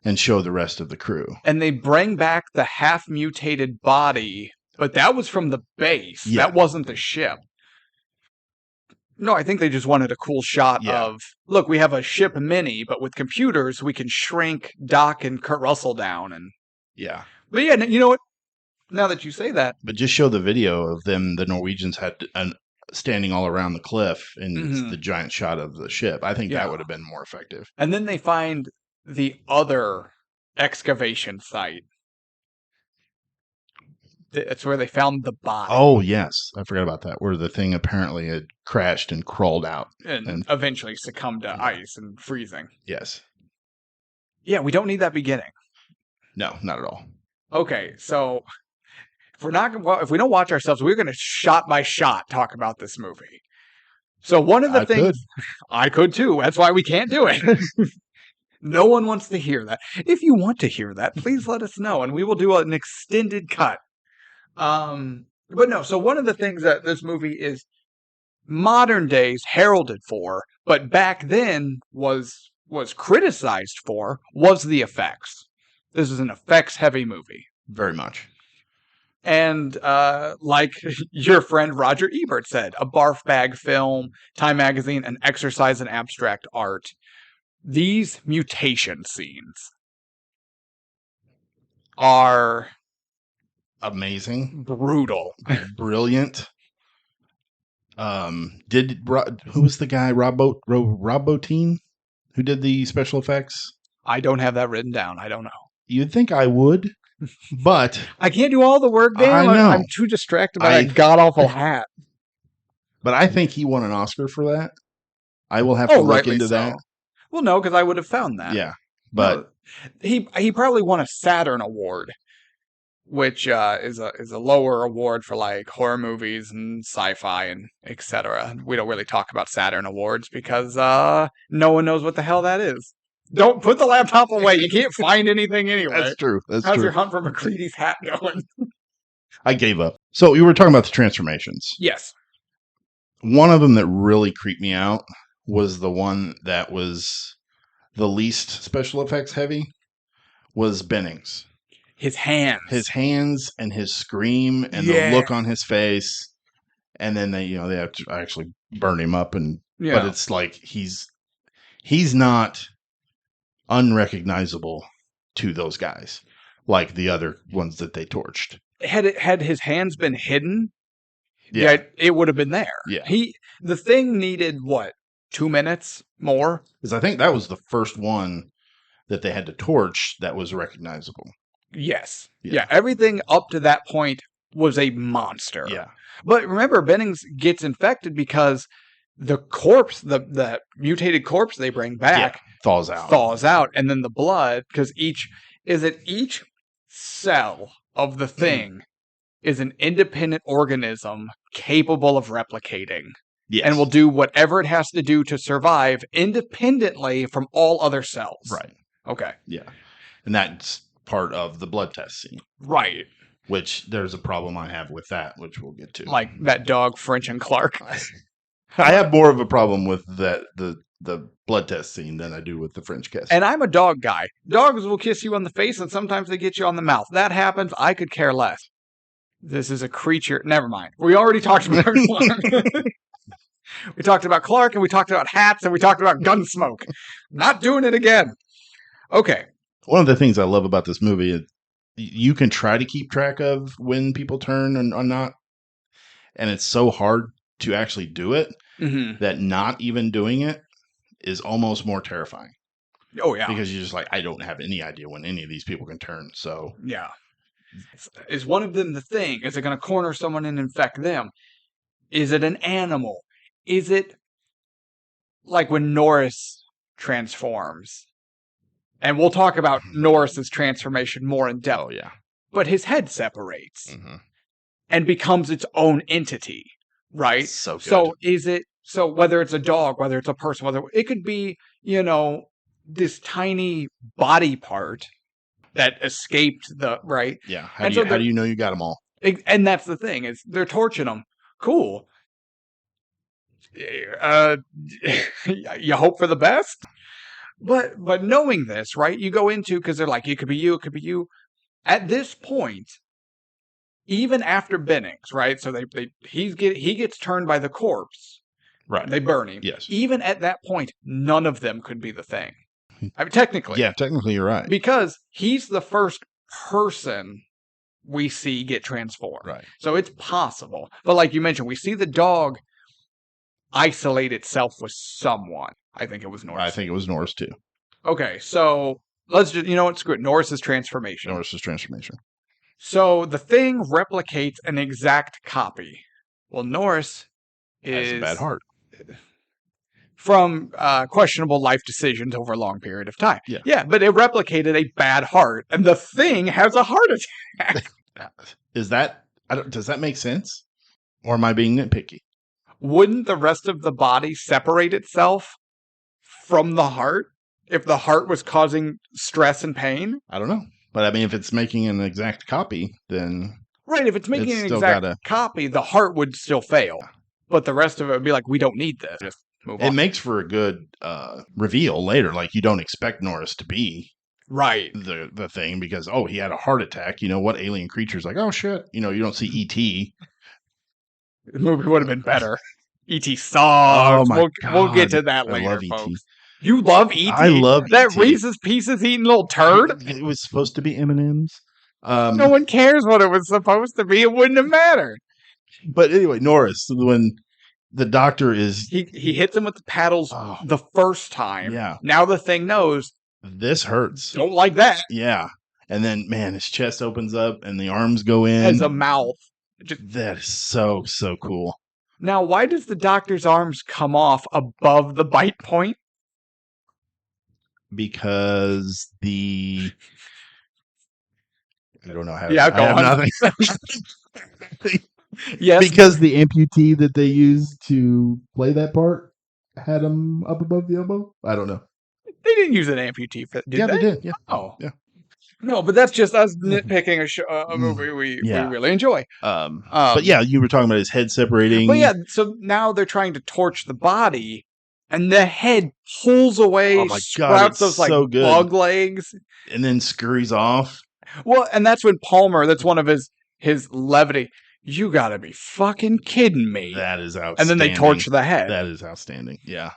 and show the rest of the crew. And they bring back the half-mutated body, but that was from the base. Yeah. That wasn't the ship. No, I think they just wanted a cool shot of, look, we have a ship mini, but with computers, we can shrink Doc and Kurt Russell down. But yeah, you know what? Now that you say that. But just show the video of them, the Norwegians had standing all around the cliff in the giant shot of the ship. I think that would have been more effective. And then they find the other excavation site. That's where they found the body. Oh, yes. I forgot about that. Where the thing apparently had crashed and crawled out. And eventually succumbed to ice and freezing. Yes. Yeah, we don't need that beginning. No, not at all. Okay, so if we don't watch ourselves, we're going to shot by shot talk about this movie. So one of the things... I could too. That's why we can't do it. No one wants to hear that. If you want to hear that, please let us know, and we will do an extended cut. But no, so one of the things that this movie is modern days heralded for, but back then was criticized for, was the effects. This is an effects-heavy movie. Very much. And like your friend Roger Ebert said, a barf bag film, Time Magazine, an exercise in abstract art. These mutation scenes are... amazing, brutal, brilliant. Who was the guy? Rob Bottin, who did the special effects? I don't have that written down. I don't know. You'd think I would, but I can't do all the work. Damn, I'm too distracted by that god awful hat. But I think he won an Oscar for that. I will have to look into that. Well, no, because I would have found that. Yeah, but no, he probably won a Saturn Award, which is a lower award for like horror movies and sci-fi and etc. We don't really talk about Saturn Awards because no one knows what the hell that is. Don't put the laptop away. You can't find anything anyway. That's true. How's your hunt for McCready's hat going? I gave up. So you were talking about the transformations. Yes. One of them that really creeped me out was the one that was the least special effects heavy was Bennings. His hands. His hands and his scream and the Yeah. look on his face. And then they have to actually burn him up but it's like he's not unrecognizable to those guys like the other ones that they torched. Had his hands been hidden, Yeah, it would have been there. Yeah. The thing needed what, 2 minutes more? because I think that was the first one that they had to torch that was recognizable. Yes. Yeah. Yeah. Everything up to that point was a monster. Yeah, But remember, Bennings gets infected because the corpse, the mutated corpse they bring back, thaws out, and then the blood, because each cell of the thing is an independent organism capable of replicating. Yes. And will do whatever it has to do to survive independently from all other cells. Right. Okay. Yeah. And that's part of the blood test scene. Right. Which there's a problem I have with that, which we'll get to. Like that dog, French and Clark. I have more of a problem with that the blood test scene than I do with the French kiss. And I'm a dog guy. Dogs will kiss you on the face and sometimes they get you on the mouth. That happens. I could care less. This is a creature. Never mind. We already talked about Clark. We talked about Clark and we talked about hats and we talked about Gunsmoke. Not doing it again. Okay. One of the things I love about this movie is you can try to keep track of when people turn and not. And it's so hard to actually do it that not even doing it is almost more terrifying. Oh, yeah. Because you're just like, I don't have any idea when any of these people can turn. So, yeah. Is one of them the thing? Is it going to corner someone and infect them? Is it an animal? Is it like when Norris transforms? And we'll talk about Norris's transformation more in depth. Oh, yeah. But his head separates and becomes its own entity, right? So good. So is it, so whether it's a dog, whether it's a person, whether it could be, this tiny body part that escaped the, right? Yeah. How do you know you got them all? And that's the thing, is they're torching them. Cool. You hope for the best? But knowing this, right? You go into, because they're like, it could be you, it could be you. At this point, even after Bennings, right? So he gets turned by the corpse. Right. They burn him. Yes. Even at that point, none of them could be the thing. I mean, technically. Yeah, technically you're right. Because he's the first person we see get transformed. Right. So it's possible. But like you mentioned, we see the dog isolate itself with someone. I think it was Norris. I think it was Norris too. Okay, so let's just, screw it. Norris's transformation. So the thing replicates an exact copy. Well, Norris has a bad heart. From questionable life decisions over a long period of time. Yeah, but it replicated a bad heart, and the thing has a heart attack. Does that make sense? Or am I being nitpicky? Wouldn't the rest of the body separate itself from the heart if the heart was causing stress and pain? I don't know. But I mean, if it's making an exact copy, then... Right, if it's making an exact copy, the heart would still fail. But the rest of it would be like, we don't need this. Just move on. It makes for a good reveal later. Like, you don't expect Norris to be right the thing because, he had a heart attack. What alien creature's like, oh, shit. You don't see E.T. The movie would have been better. E.T. sucks. Oh my God. We'll get to that later, I love folks. E.T. You love E.T.? I love that E.T. Reese's Pieces eating little turd? It was supposed to be M&M's. No one cares what it was supposed to be. It wouldn't have mattered. But anyway, Norris, when the doctor is... He hits him with the paddles the first time. Yeah. Now the thing knows. This hurts. Don't like that. Yeah. And then, man, his chest opens up and the arms go in. Has a mouth. That is so, so cool. Now, why does the doctor's arms come off above the bite point? Because I don't know how. Yeah, go on. Nothing. Yes. Because the amputee that they used to play that part had him up above the elbow. I don't know. They didn't use an amputee for that, did they? They did. Yeah. Oh. Yeah. No, but that's just us nitpicking a movie we really enjoy. But yeah, you were talking about his head separating. But yeah, so now they're trying to torch the body, and the head pulls away, Oh my God, sprouts it's those like so good. bug legs, and then scurries off. Well, and that's when Palmer, that's one of his levity. You gotta be fucking kidding me. That is outstanding. And then they torch the head. That is outstanding. Yeah.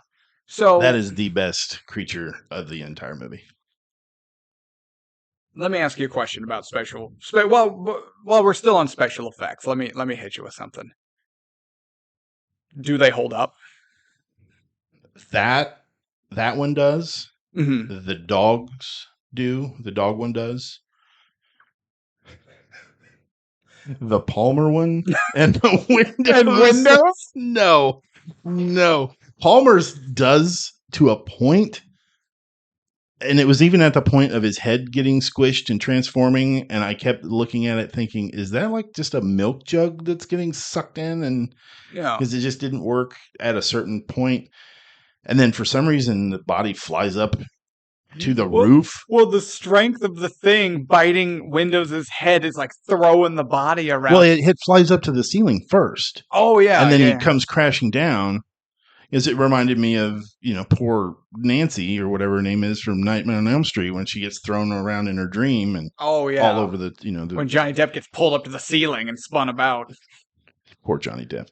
So that is the best creature of the entire movie. Let me ask you a question about while we're still on special effects, let me hit you with something. Do they hold up? That one does. Mm-hmm. The dogs do. The dog one does. The Palmer one and the windows. No. Palmer's does to a point. And it was even at the point of his head getting squished and transforming. And I kept looking at it thinking, is that like just a milk jug that's getting sucked in? And yeah, because it just didn't work at a certain point. And then for some reason, the body flies up to the roof. Well, the strength of the thing biting Windows' head is like throwing the body around. Well, it flies up to the ceiling first. Oh, yeah. And then he comes crashing down. Because it reminded me of, poor Nancy or whatever her name is from Nightmare on Elm Street when she gets thrown around in her dream and all over the, when Johnny Depp gets pulled up to the ceiling and spun about. Poor Johnny Depp.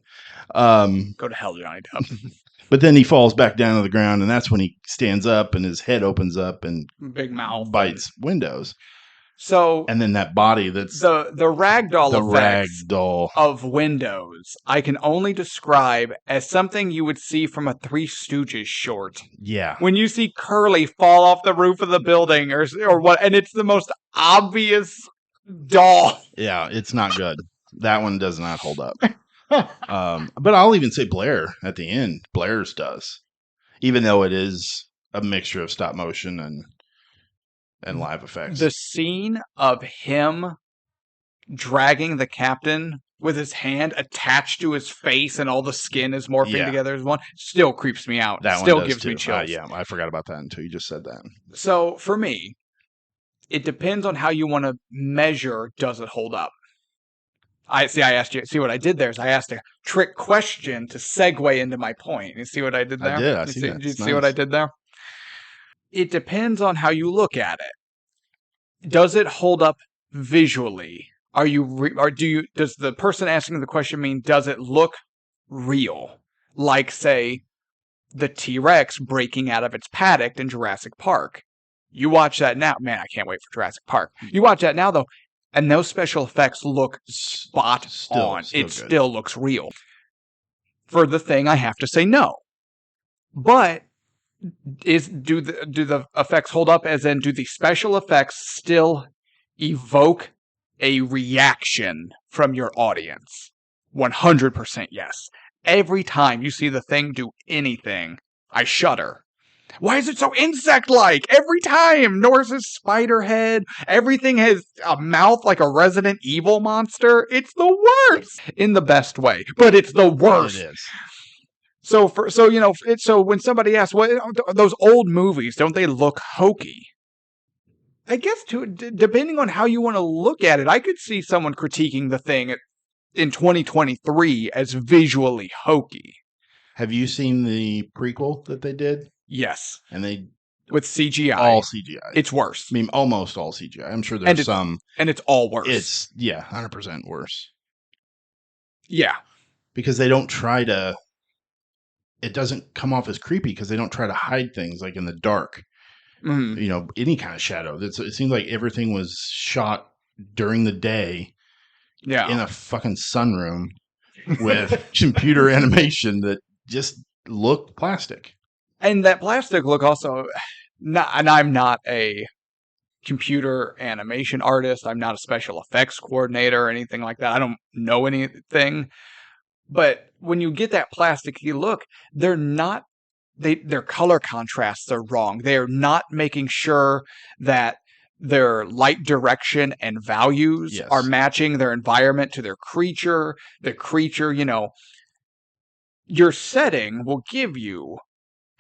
Go to hell, Johnny Depp. But then he falls back down to the ground, and that's when he stands up and his head opens up and big mouth bites Windows. So and then that body that's the ragdoll effects of Windows, I can only describe as something you would see from a Three Stooges short. Yeah. When you see Curly fall off the roof of the building or what, and it's the most obvious doll. Yeah, it's not good. That one does not hold up. But I'll even say Blair at the end. Blair's does, even though it is a mixture of stop motion and live effects. The scene of him dragging the captain with his hand attached to his face and all the skin is morphing together as one still creeps me out. That still one gives me chills. Yeah, I forgot about that until you just said that. So for me, it depends on how you want to measure does it hold up. I asked you, see what I did there is I asked a trick question to segue into my point. You see what I did there? I did. I see that. Did you see what I did there? It depends on how you look at it. Does it hold up visually? Does the person asking the question mean, does it look real? Like, say, the T-Rex breaking out of its paddock in Jurassic Park. You watch that now. Man, I can't wait for Jurassic Park. You watch that now, though, and those special effects look spot on. It still looks real. For the Thing, I have to say no. But do the effects hold up? As in, do the special effects still evoke a reaction from your audience? 100% yes. Every time you see the Thing do anything, I shudder. Why is it so insect-like? Every time! Norse's spider head. Everything has a mouth like a Resident Evil monster. It's the worst! In the best way. But it's the worst. It is. So when somebody asks, those old movies, don't they look hokey? I guess depending on how you want to look at it, I could see someone critiquing The Thing in 2023 as visually hokey. Have you seen the prequel that they did? Yes. And they with CGI. All CGI. It's worse. I mean, almost all CGI. I'm sure there's some. And it's all worse. It's 100% worse. Yeah. Because they don't try to. It doesn't come off as creepy because they don't try to hide things like in the dark. Mm-hmm. Any kind of shadow. It seems like everything was shot during the day. Yeah. In a fucking sunroom with computer animation that just looked plastic. And that plastic look also, and I'm not a computer animation artist. I'm not a special effects coordinator or anything like that. I don't know anything. But when you get that plasticky look, they're not, their color contrasts are wrong. They're not making sure that their light direction and values are matching their environment to their creature. The creature, your setting will give you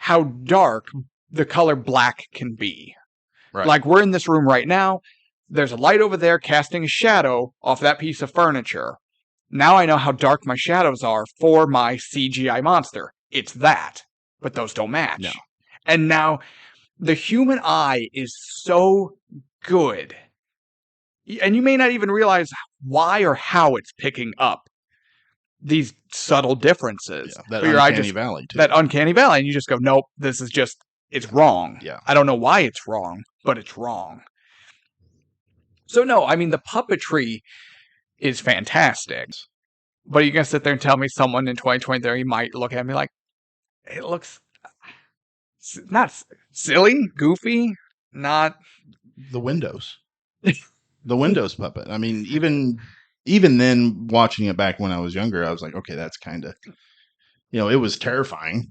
how dark the color black can be. Right. Like we're in this room right now. there's a light over there casting a shadow off that piece of furniture. Now I know how dark my shadows are for my CGI monster. It's that. But those don't match. No. And now the human eye is so good. And you may not even realize why or how it's picking up these subtle differences. Yeah, that But your eye uncanny just, valley, too. that uncanny valley, and you just go, nope, this is just, it's wrong. Yeah. I don't know why it's wrong, but it's wrong. So no, I mean, the puppetry is fantastic. But you can sit there and tell me someone in 2023 might look at me like, it looks not silly, goofy, not... The Windows. The Windows puppet. I mean, even then, watching it back when I was younger, I was like, okay, that's kind of, it was terrifying,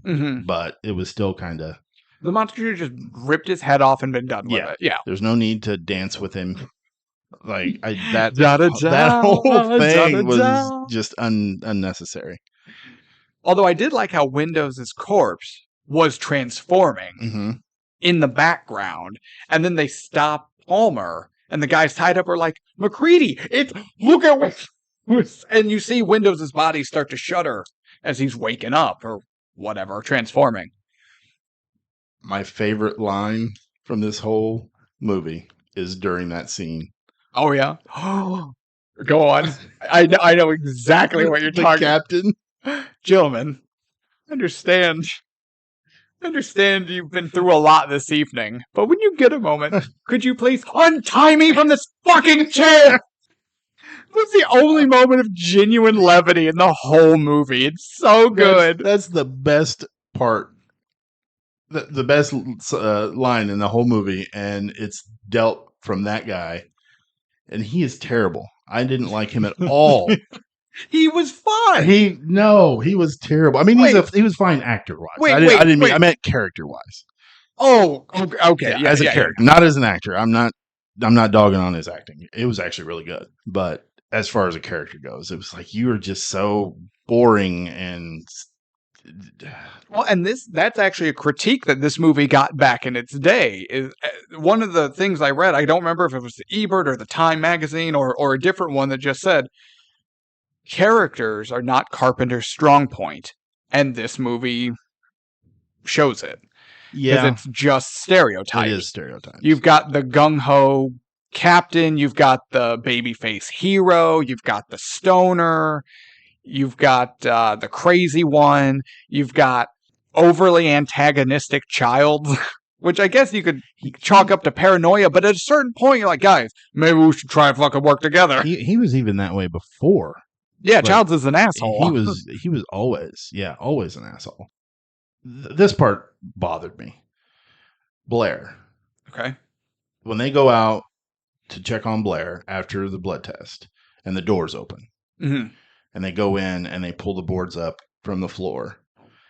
but it was still kind of... The monster just ripped his head off and been done with it. Yeah. There's no need to dance with him. Like, that Da-da-da, whole thing was da-da-da. just unnecessary. Although I did like how Windows' corpse was transforming in the background, and then they stop Palmer, and the guys tied up are like, McCready, look at what... And you see Windows' body start to shudder as he's waking up, or whatever, transforming. My favorite line from this whole movie is during that scene. Oh, yeah? Go on. I know exactly what you're talking about. Captain. Gentlemen, understand you've been through a lot this evening, but when you get a moment, could you please untie me from this fucking chair? That's the only moment of genuine levity in the whole movie. It's so good. That's the best part. The best line in the whole movie, and it's dealt from that guy. And he is terrible. I didn't like him at all. He was fine. He was terrible. I mean, he was fine actor-wise. I meant character-wise. Oh, okay. Yeah, as a character, not as an actor. I'm not dogging on his acting. It was actually really good. But as far as a character goes, it was like, you are just so boring and... Well, and that's actually a critique that this movie got back in its day. Is one of the things I read, I don't remember if it was the Ebert or the Time magazine or a different one that just said, characters are not Carpenter's strong point, and this movie shows it. Yeah. Because it's just stereotypes. It is stereotypes. You've got the gung-ho captain, you've got the babyface hero, you've got the stoner, you've got the crazy one, you've got overly antagonistic child, which I guess you could chalk up to paranoia, but at a certain point you're like, guys, maybe we should try and fucking work together. He was even that way before. Yeah, Childs is an asshole. He was always an asshole. This part bothered me. Blair. Okay. When they go out to check on Blair after the blood test and the doors open, and they go in and they pull the boards up from the floor,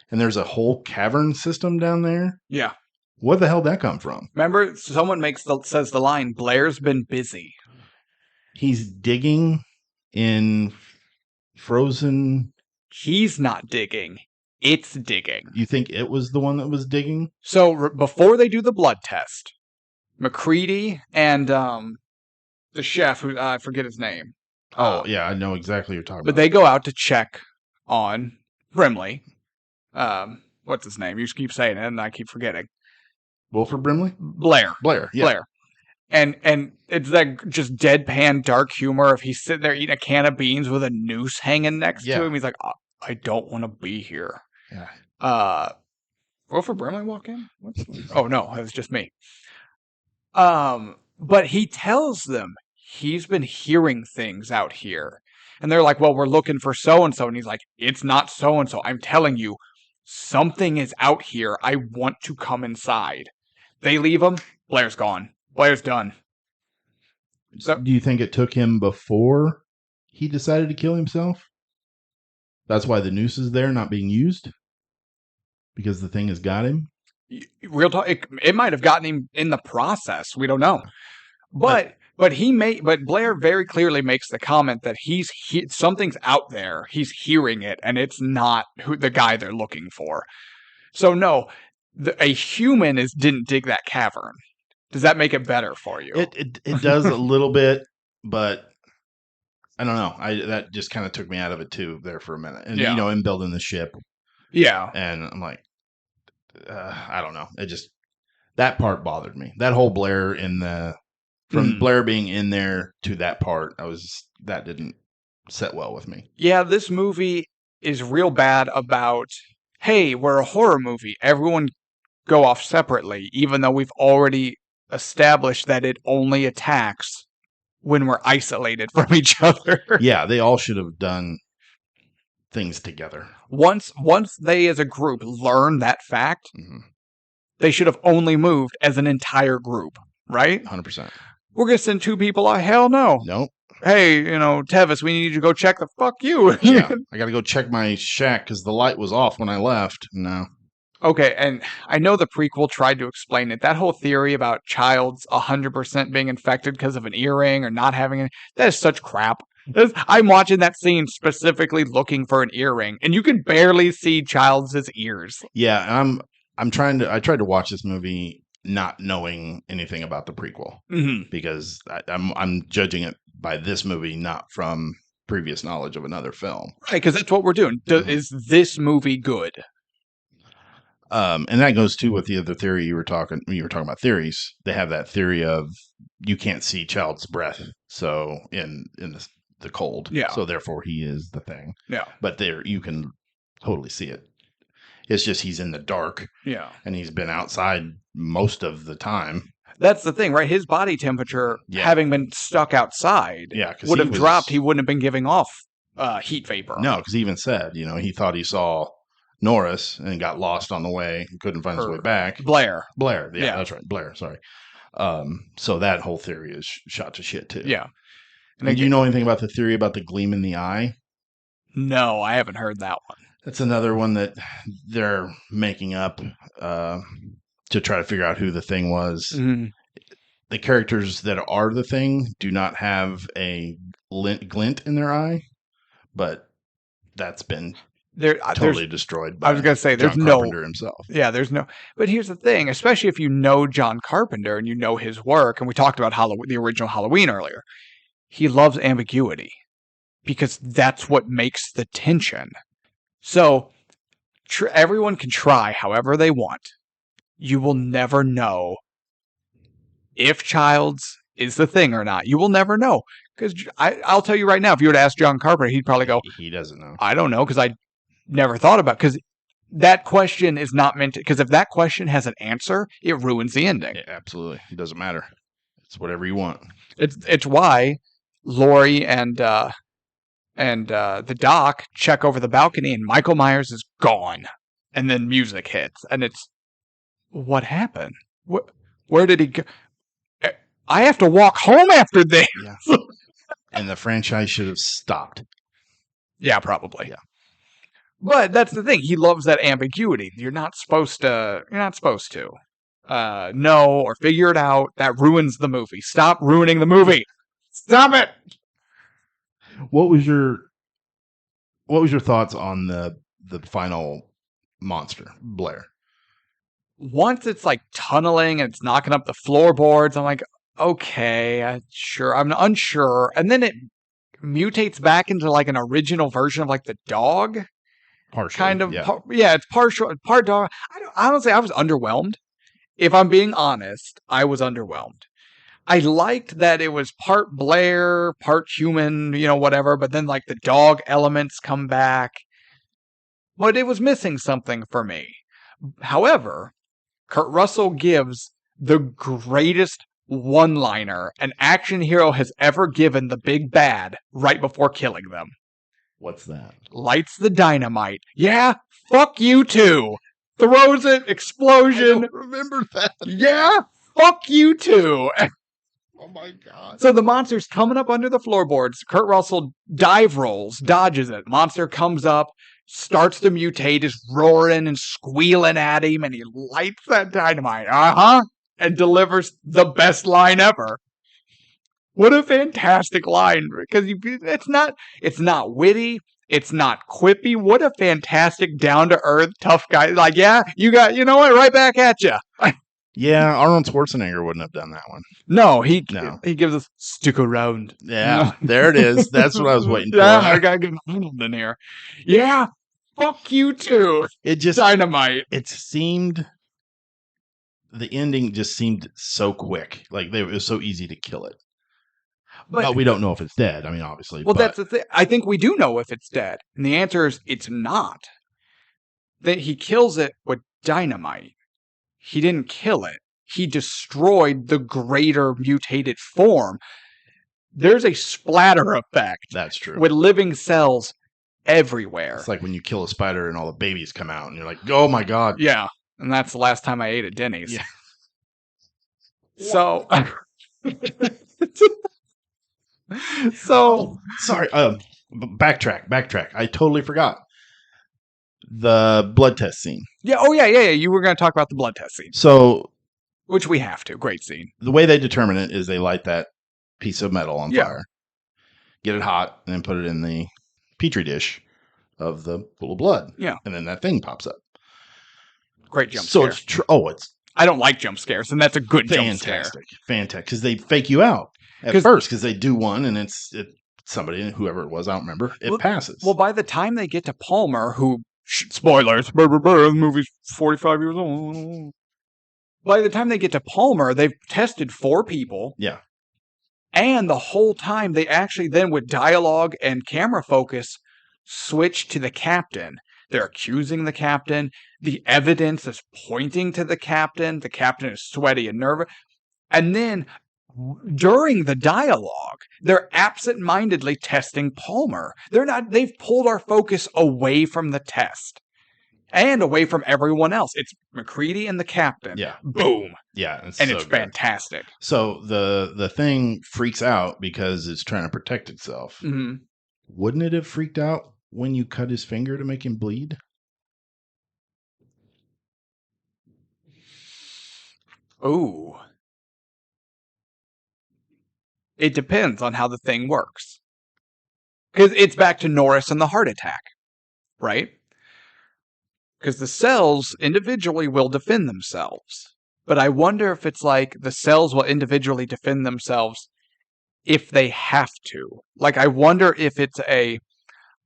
and there's a whole cavern system down there. Yeah. Where the hell did that come from? Remember, someone says the line, Blair's been busy. He's digging in frozen... He's not digging. It's digging. You think it was the one that was digging? So before they do the blood test, McCready and the chef, who I forget his name. Oh, yeah, I know exactly what you're talking about. But they go out to check on Brimley. What's his name? You just keep saying it, and I keep forgetting. Wilford Brimley? Blair. Yeah. Blair. And it's that just deadpan dark humor of he's sitting there eating a can of beans with a noose hanging next to him. He's like, I don't want to be here. Yeah. Wilford Brimley walk in? Oh, no, it was just me. But he tells them he's been hearing things out here. And they're like, well, we're looking for so-and-so. And he's like, it's not so-and-so. I'm telling you, something is out here. I want to come inside. They leave him. Blair's gone. Blair's done. So, do you think it took him before he decided to kill himself? That's why the noose is there, not being used? Because the thing has got him? Real talk, it might have gotten him in the process. We don't know. But Blair very clearly makes the comment that something's out there. He's hearing it, and it's not the guy they're looking for. So no, a human didn't dig that cavern. Does that make it better for you? It does a little bit, but I don't know. That just kind of took me out of it too there for a minute. And him building the ship. Yeah. And I'm like, I don't know. That part bothered me. That whole Blair from Blair being in there to that part, that didn't set well with me. Yeah, this movie is real bad about, hey, we're a horror movie. Everyone go off separately, even though we've already established that it only attacks when we're isolated from each other. Yeah, they all should have done things together. Once they as a group learn that fact, they should have only moved as an entire group, right? 100%. We're going to send 2 people? Hell no. Nope. Hey, Tevis, we need you to go check the fuck you. Yeah, I got to go check my shack because the light was off when I left. No. Okay, and I know the prequel tried to explain it. That whole theory about Childs 100% being infected because of an earring or not having it, that is such crap. I'm watching that scene specifically looking for an earring, and you can barely see Childs' ears. Yeah, I tried to watch this movie not knowing anything about the prequel because I'm judging it by this movie, not from previous knowledge of another film. Right, because that's what we're doing. Is this movie good? And that goes too with the other theory you were talking about theories. They have that theory of you can't see Child's breath, so in the cold, so therefore he is the thing. Yeah, but there you can totally see it. It's just he's in the dark. Yeah, and he's been outside most of the time. That's the thing, right? His body temperature, having been stuck outside, would have dropped. He wouldn't have been giving off heat vapor. No, because he even said, he thought he saw Norris and got lost on the way and couldn't find his way back. Blair. Yeah, that's right. Blair, sorry. So that whole theory is shot to shit too. Yeah. And do you know anything about the theory about the gleam in the eye? No, I haven't heard that one. That's another one that they're making up to try to figure out who the thing was. Mm-hmm. The characters that are the thing do not have a glint in their eye, but that's been totally destroyed by I was going to say, there's John Carpenter himself. Yeah, there's no. But here's the thing, especially if you know John Carpenter and you know his work, and we talked about the original Halloween earlier, he loves ambiguity because that's what makes the tension. So everyone can try however they want. You will never know if Childs is the thing or not. You will never know. Because I'll tell you right now, if you were to ask John Carpenter, he'd probably go, he doesn't know. I don't know, because I never thought about it. Because that question is not meant to, because if that question has an answer, it ruins the ending. Yeah, absolutely. It doesn't matter. It's whatever you want. It's why Laurie and the doc check over the balcony and Michael Myers is gone. And then music hits. And it's, what happened? Where did he go? I have to walk home after this. Yeah. And the franchise should have stopped. Yeah, probably. Yeah. But that's the thing. He loves that ambiguity. You're not supposed to know or figure it out. That ruins the movie. Stop ruining the movie. Stop it. What was your thoughts on the final monster, Blair? Once it's like tunneling and it's knocking up the floorboards, I'm like, okay, I'm unsure. And then it mutates back into like an original version of like the dog. Partially, kind of. Yeah, it's part dog. Honestly, I was underwhelmed. If I'm being honest, I was underwhelmed. I liked that it was part Blair, part human, whatever, but then like the dog elements come back. But it was missing something for me. However, Kurt Russell gives the greatest one-liner an action hero has ever given the big bad right before killing them. What's that? Lights the dynamite. Yeah, fuck you too. Throws it, explosion. I don't remember that. Yeah, fuck you too. Oh my God. So the monster's coming up under the floorboards. Kurt Russell dive rolls, dodges it. Monster comes up, starts to mutate, is roaring and squealing at him, and he lights that dynamite. And delivers the best line ever. What a fantastic line. Because it's not witty. It's not quippy. What a fantastic, down-to-earth, tough guy. Like, yeah, you know what? Right back at you. Yeah, Arnold Schwarzenegger wouldn't have done that one. No, he gives us stick around. Yeah, there it is. That's what I was waiting for. Yeah, I gotta get Arnold in here. Yeah, fuck you too. It just Dynamite. The ending just seemed so quick. Like it was so easy to kill it. But we don't know if it's dead. I mean, obviously. Well, that's the thing. I think we do know if it's dead. And the answer is it's not. That he kills it with dynamite. He didn't kill it. He destroyed the greater mutated form. There's a splatter effect. That's true. With living cells everywhere. It's like when you kill a spider and all the babies come out and you're like, oh my God. Yeah. And that's the last time I ate at Denny's. Yeah. So... sorry. Backtrack. I totally forgot the blood test scene. Yeah. Oh yeah. You were going to talk about the blood test scene. So, which we have to. Great scene. The way they determine it is they light that piece of metal on fire, get it hot, and then put it in the petri dish of the pool of blood. Yeah. And then that thing pops up. Great jump scare. So it's I don't like jump scares, and that's a good jump scare. Fantastic. Because they fake you out at first, because they do one, and it's somebody, whoever it was, I don't remember, it passes. Well, by the time they get to Palmer, who, spoilers, the movie's 45 years old. By the time they get to Palmer, they've tested 4 people. Yeah. And the whole time, they actually then, with dialogue and camera focus, switch to the captain. They're accusing the captain. The evidence is pointing to the captain. The captain is sweaty and nervous. And then, during the dialogue, they're absent-mindedly testing Palmer. They've pulled our focus away from the test. And away from everyone else. It's McCready and the captain. Yeah. Boom. Yeah. It's fantastic. So the thing freaks out because it's trying to protect itself. Mm-hmm. Wouldn't it have freaked out when you cut his finger to make him bleed? Ooh. It depends on how the thing works. Because it's back to Norris and the heart attack, right? Because the cells individually will defend themselves. But I wonder if it's like the cells will individually defend themselves if they have to. Like, I wonder if it's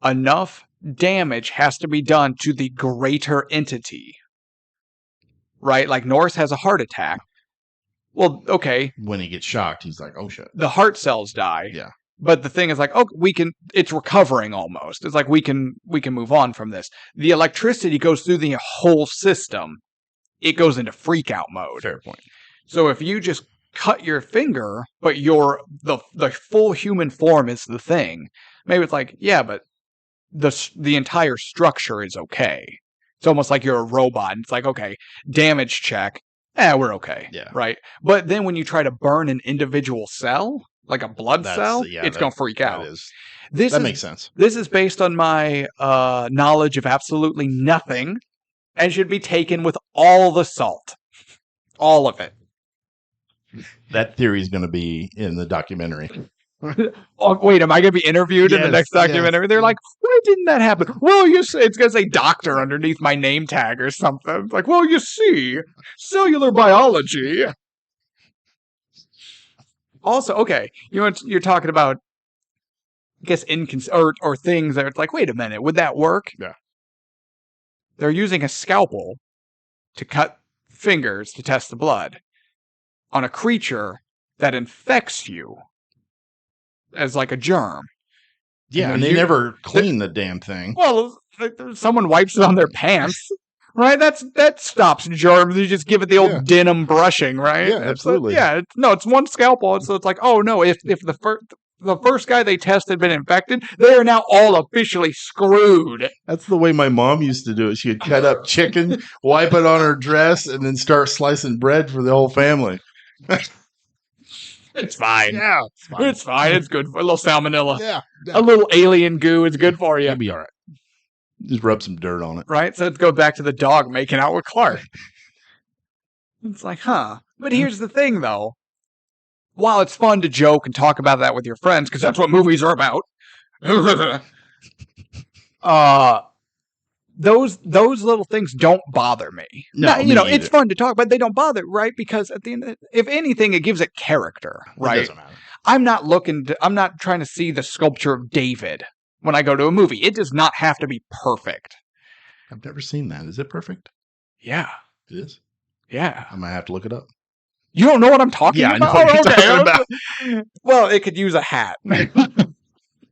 enough damage has to be done to the greater entity. Right? Like, Norris has a heart attack. Well, okay. When he gets shocked, he's like, oh shit. The heart cells die. Yeah. But the thing is like, it's recovering almost. It's like we can move on from this. The electricity goes through the whole system. It goes into freak out mode. Fair point. So if you just cut your finger, but the full human form is the thing, maybe it's like, yeah, but the entire structure is okay. It's almost like you're a robot. It's like, okay, damage check. We're okay. Yeah. Right? But then when you try to burn an individual cell, like a blood cell, it's going to freak out. That makes sense. This is based on my knowledge of absolutely nothing and should be taken with all the salt. All of it. That theory is going to be in the documentary. Oh, wait, am I going to be interviewed in the next documentary? They're like, why didn't that happen? Well, it's going to say doctor underneath my name tag or something. It's like, well, you see, cellular biology. Also, okay, you're talking about, I guess, or things that it's like, wait a minute, would that work? Yeah. They're using a scalpel to cut fingers to test the blood on a creature that infects you as like a germ. Yeah, and they never clean the damn thing. Well, someone wipes it on their pants. Right, that stops germs. You just give it the old denim brushing, right? Yeah, absolutely. It's one scalpel, so it's like, oh no, if the first guy they tested had been infected, they are now all officially screwed. That's the way my mom used to do it. She'd cut up chicken, wipe it on her dress, and then start slicing bread for the whole family. It's fine. Yeah, it's fine. It's good for a little salmonella. Yeah. A little alien goo is good for you. It'll be all right. Just rub some dirt on it. Right? So let's go back to the dog making out with Clark. It's like, huh. But here's the thing, though. While it's fun to joke and talk about that with your friends, because that's what movies are about, those little things don't bother me. No, Now, me it's either. fun to talk, but they don't bother, right? Because at the end, if anything, it gives it character, It right? doesn't matter. I'm not trying to see the sculpture of David when I go to a movie. It does not have to be perfect. I've never seen that. Is it perfect? Yeah. It is. Yeah. I might have to look it up. You don't know what I'm talking Yeah, I about? know what you're talking about. Well, it could use a hat.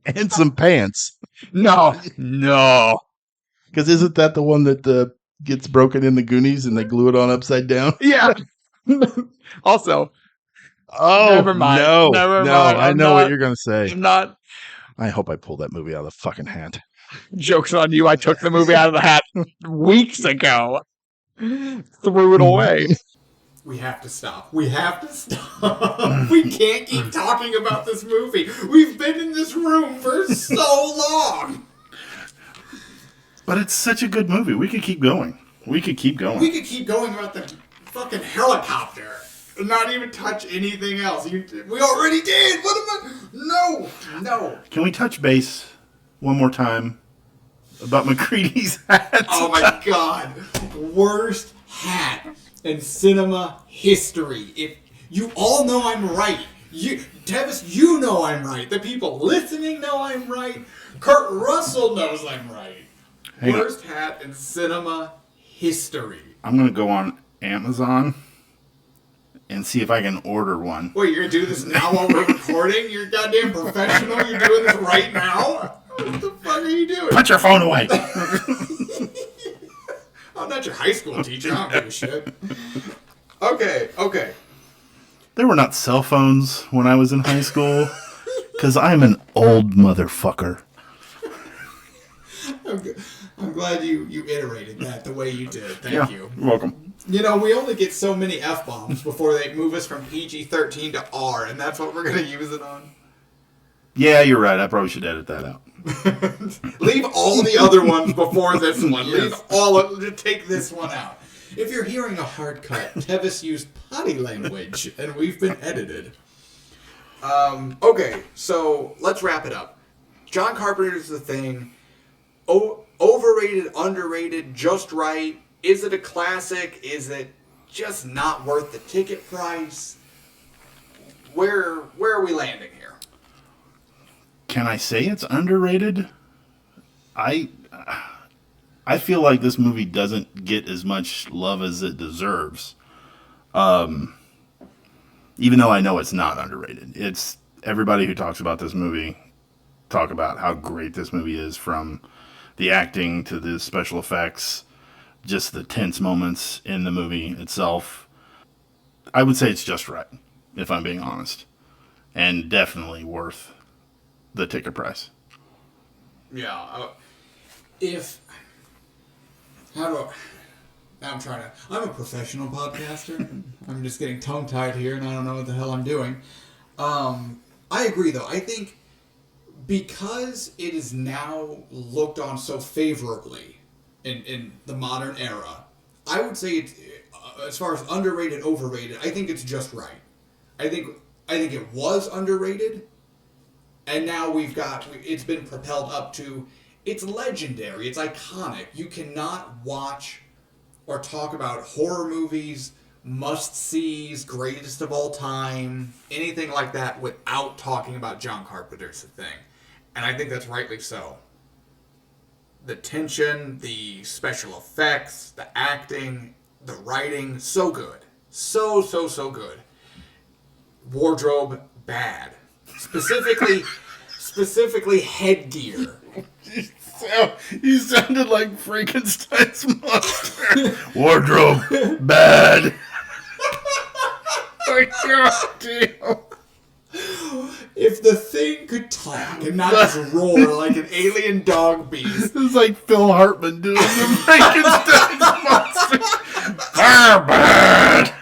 And some pants. No. Because isn't that the one that gets broken in the Goonies and they glue it on upside down? Yeah. Also, Oh, never mind. No, Never no, mind. I know what you're going to say. I'm not. I hope I pull that movie out of the fucking hat. Joke's on you. I took the movie out of the hat weeks ago. Threw it away. We have to stop. We have to stop. We can't keep talking about this movie. We've been in this room for so long. But it's such a good movie. We could keep going. We could keep going. We could keep going about the fucking helicopter and not even touch anything else. We already did. What am I? No. Can we touch base one more time about McCready's hat? Oh my god. Worst hat in cinema history. If you all know I'm right. Tevis, you know I'm right. The people listening know I'm right. Kurt Russell knows I'm right. Worst hat in cinema history. I'm going to go on Amazon and see if I can order one. Wait, you're going to do this now while we're recording? You're a goddamn professional? You're doing this right now? What the fuck are you doing? Put your phone away. I'm not your high school teacher. I don't give a shit. Okay. There were not cell phones when I was in high school because I'm an old motherfucker. I'm glad you iterated that the way you did. Thank you. You're welcome. We only get so many F-bombs before they move us from PG-13 to R, and that's what we're going to use it on. Yeah, you're right. I probably should edit that out. Leave all the other ones before this one. Just take this one out. If you're hearing a hard cut, Tevis used potty language, and we've been edited. Okay, so let's wrap it up. John Carpenter's The Thing. Overrated, underrated, just right. Is it a classic? Is it just not worth the ticket price? Where are we landing here? Can I say it's underrated? I feel like this movie doesn't get as much love as it deserves. Even though I know it's not underrated. It's everybody who talks about this movie talk about how great this movie is, from the acting to the special effects, just the tense moments in the movie itself. I would say it's just right, if I'm being honest. And definitely worth the ticket price. Yeah. I'm a professional podcaster. I'm just getting tongue-tied here, and I don't know what the hell I'm doing. I agree, though. I think because it is now looked on so favorably in the modern era, I would say it's, as far as underrated, overrated, I think it's just right. I think it was underrated, and now it's been propelled up to, it's legendary, it's iconic. You cannot watch or talk about horror movies, must-sees, greatest of all time, anything like that without talking about John Carpenter's The Thing. And I think that's rightly so. The tension, the special effects, the acting, the writing, so good. So good. Wardrobe, bad. Specifically headgear. You sounded like Frankenstein's monster. Wardrobe, bad. Oh, God damn. If the Thing could talk and not just roar like an alien dog beast. It's like Phil Hartman doing the Frankenstein's monster. Bad.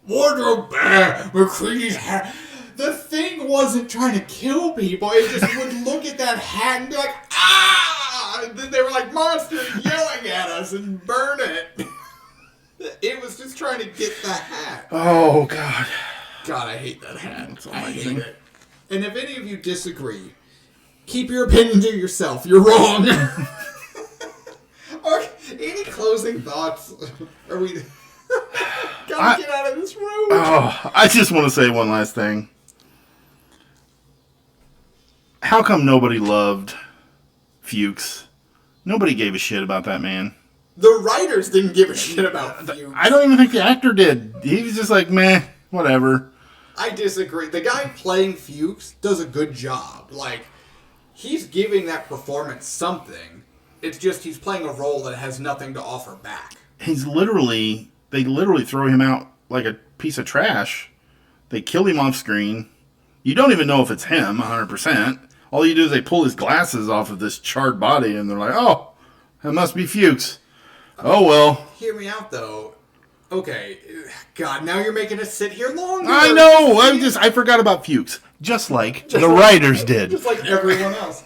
Wardrobe, bad. McCready's hat. The Thing wasn't trying to kill people. It just would look at that hat and be like, ah! And then they were like monsters yelling at us and burn it. It was just trying to get the hat. Oh, God. God, I hate that hat. That's I hate amazing. it. And if any of you disagree, keep your opinion to yourself. You're wrong. closing thoughts? Are we... Gotta get out of this room. Oh, I just want to say one last thing. How come nobody loved Fuchs? Nobody gave a shit about that man. The writers didn't give a shit about Fuchs. I don't even think the actor did. He was just like, meh, whatever. I disagree. The guy playing Fuchs does a good job. Like, he's giving that performance something. It's just he's playing a role that has nothing to offer back. They literally throw him out like a piece of trash. They kill him off screen. You don't even know if it's him 100%. All you do is they pull his glasses off of this charred body and they're like, oh, that must be Fuchs. Oh, well. Hear me out, though. Okay. God, now you're making us sit here longer. I know. I forgot about Fuchs. Just like the writers did. Just like everyone else.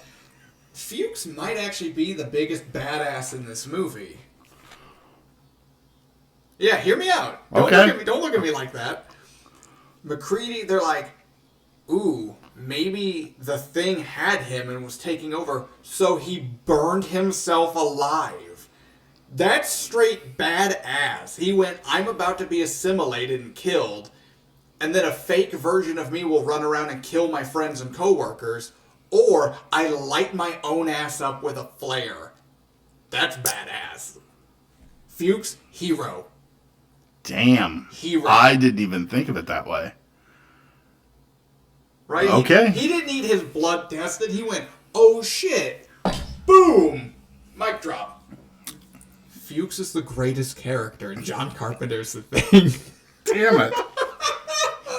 Fuchs might actually be the biggest badass in this movie. Yeah, hear me out. Don't look at me like that. McCready, they're like, ooh, maybe the Thing had him and was taking over, so he burned himself alive. That's straight badass. He went, I'm about to be assimilated and killed, and then a fake version of me will run around and kill my friends and coworkers, or I light my own ass up with a flare. That's badass. Fuchs, hero. Damn. Hero. I didn't even think of it that way. Right? Okay. He didn't need his blood tested. He went, oh shit. Boom. Mic drop. Fuchs is the greatest character, and John Carpenter's The Thing. Damn it.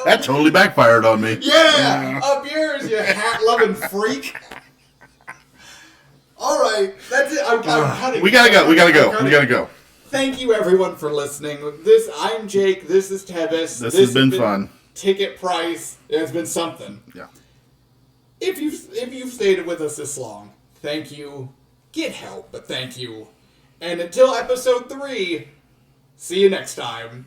That totally backfired on me. Yeah! Up yours, you hat-loving freak. All right. That's it. I'm cutting. We gotta go. Thank you, everyone, for listening. I'm Jake. This is Tevis. This has been fun. Ticket price. It's been something. Yeah. If you've stayed with us this long, thank you. Get help, but thank you. And until episode 3, see you next time.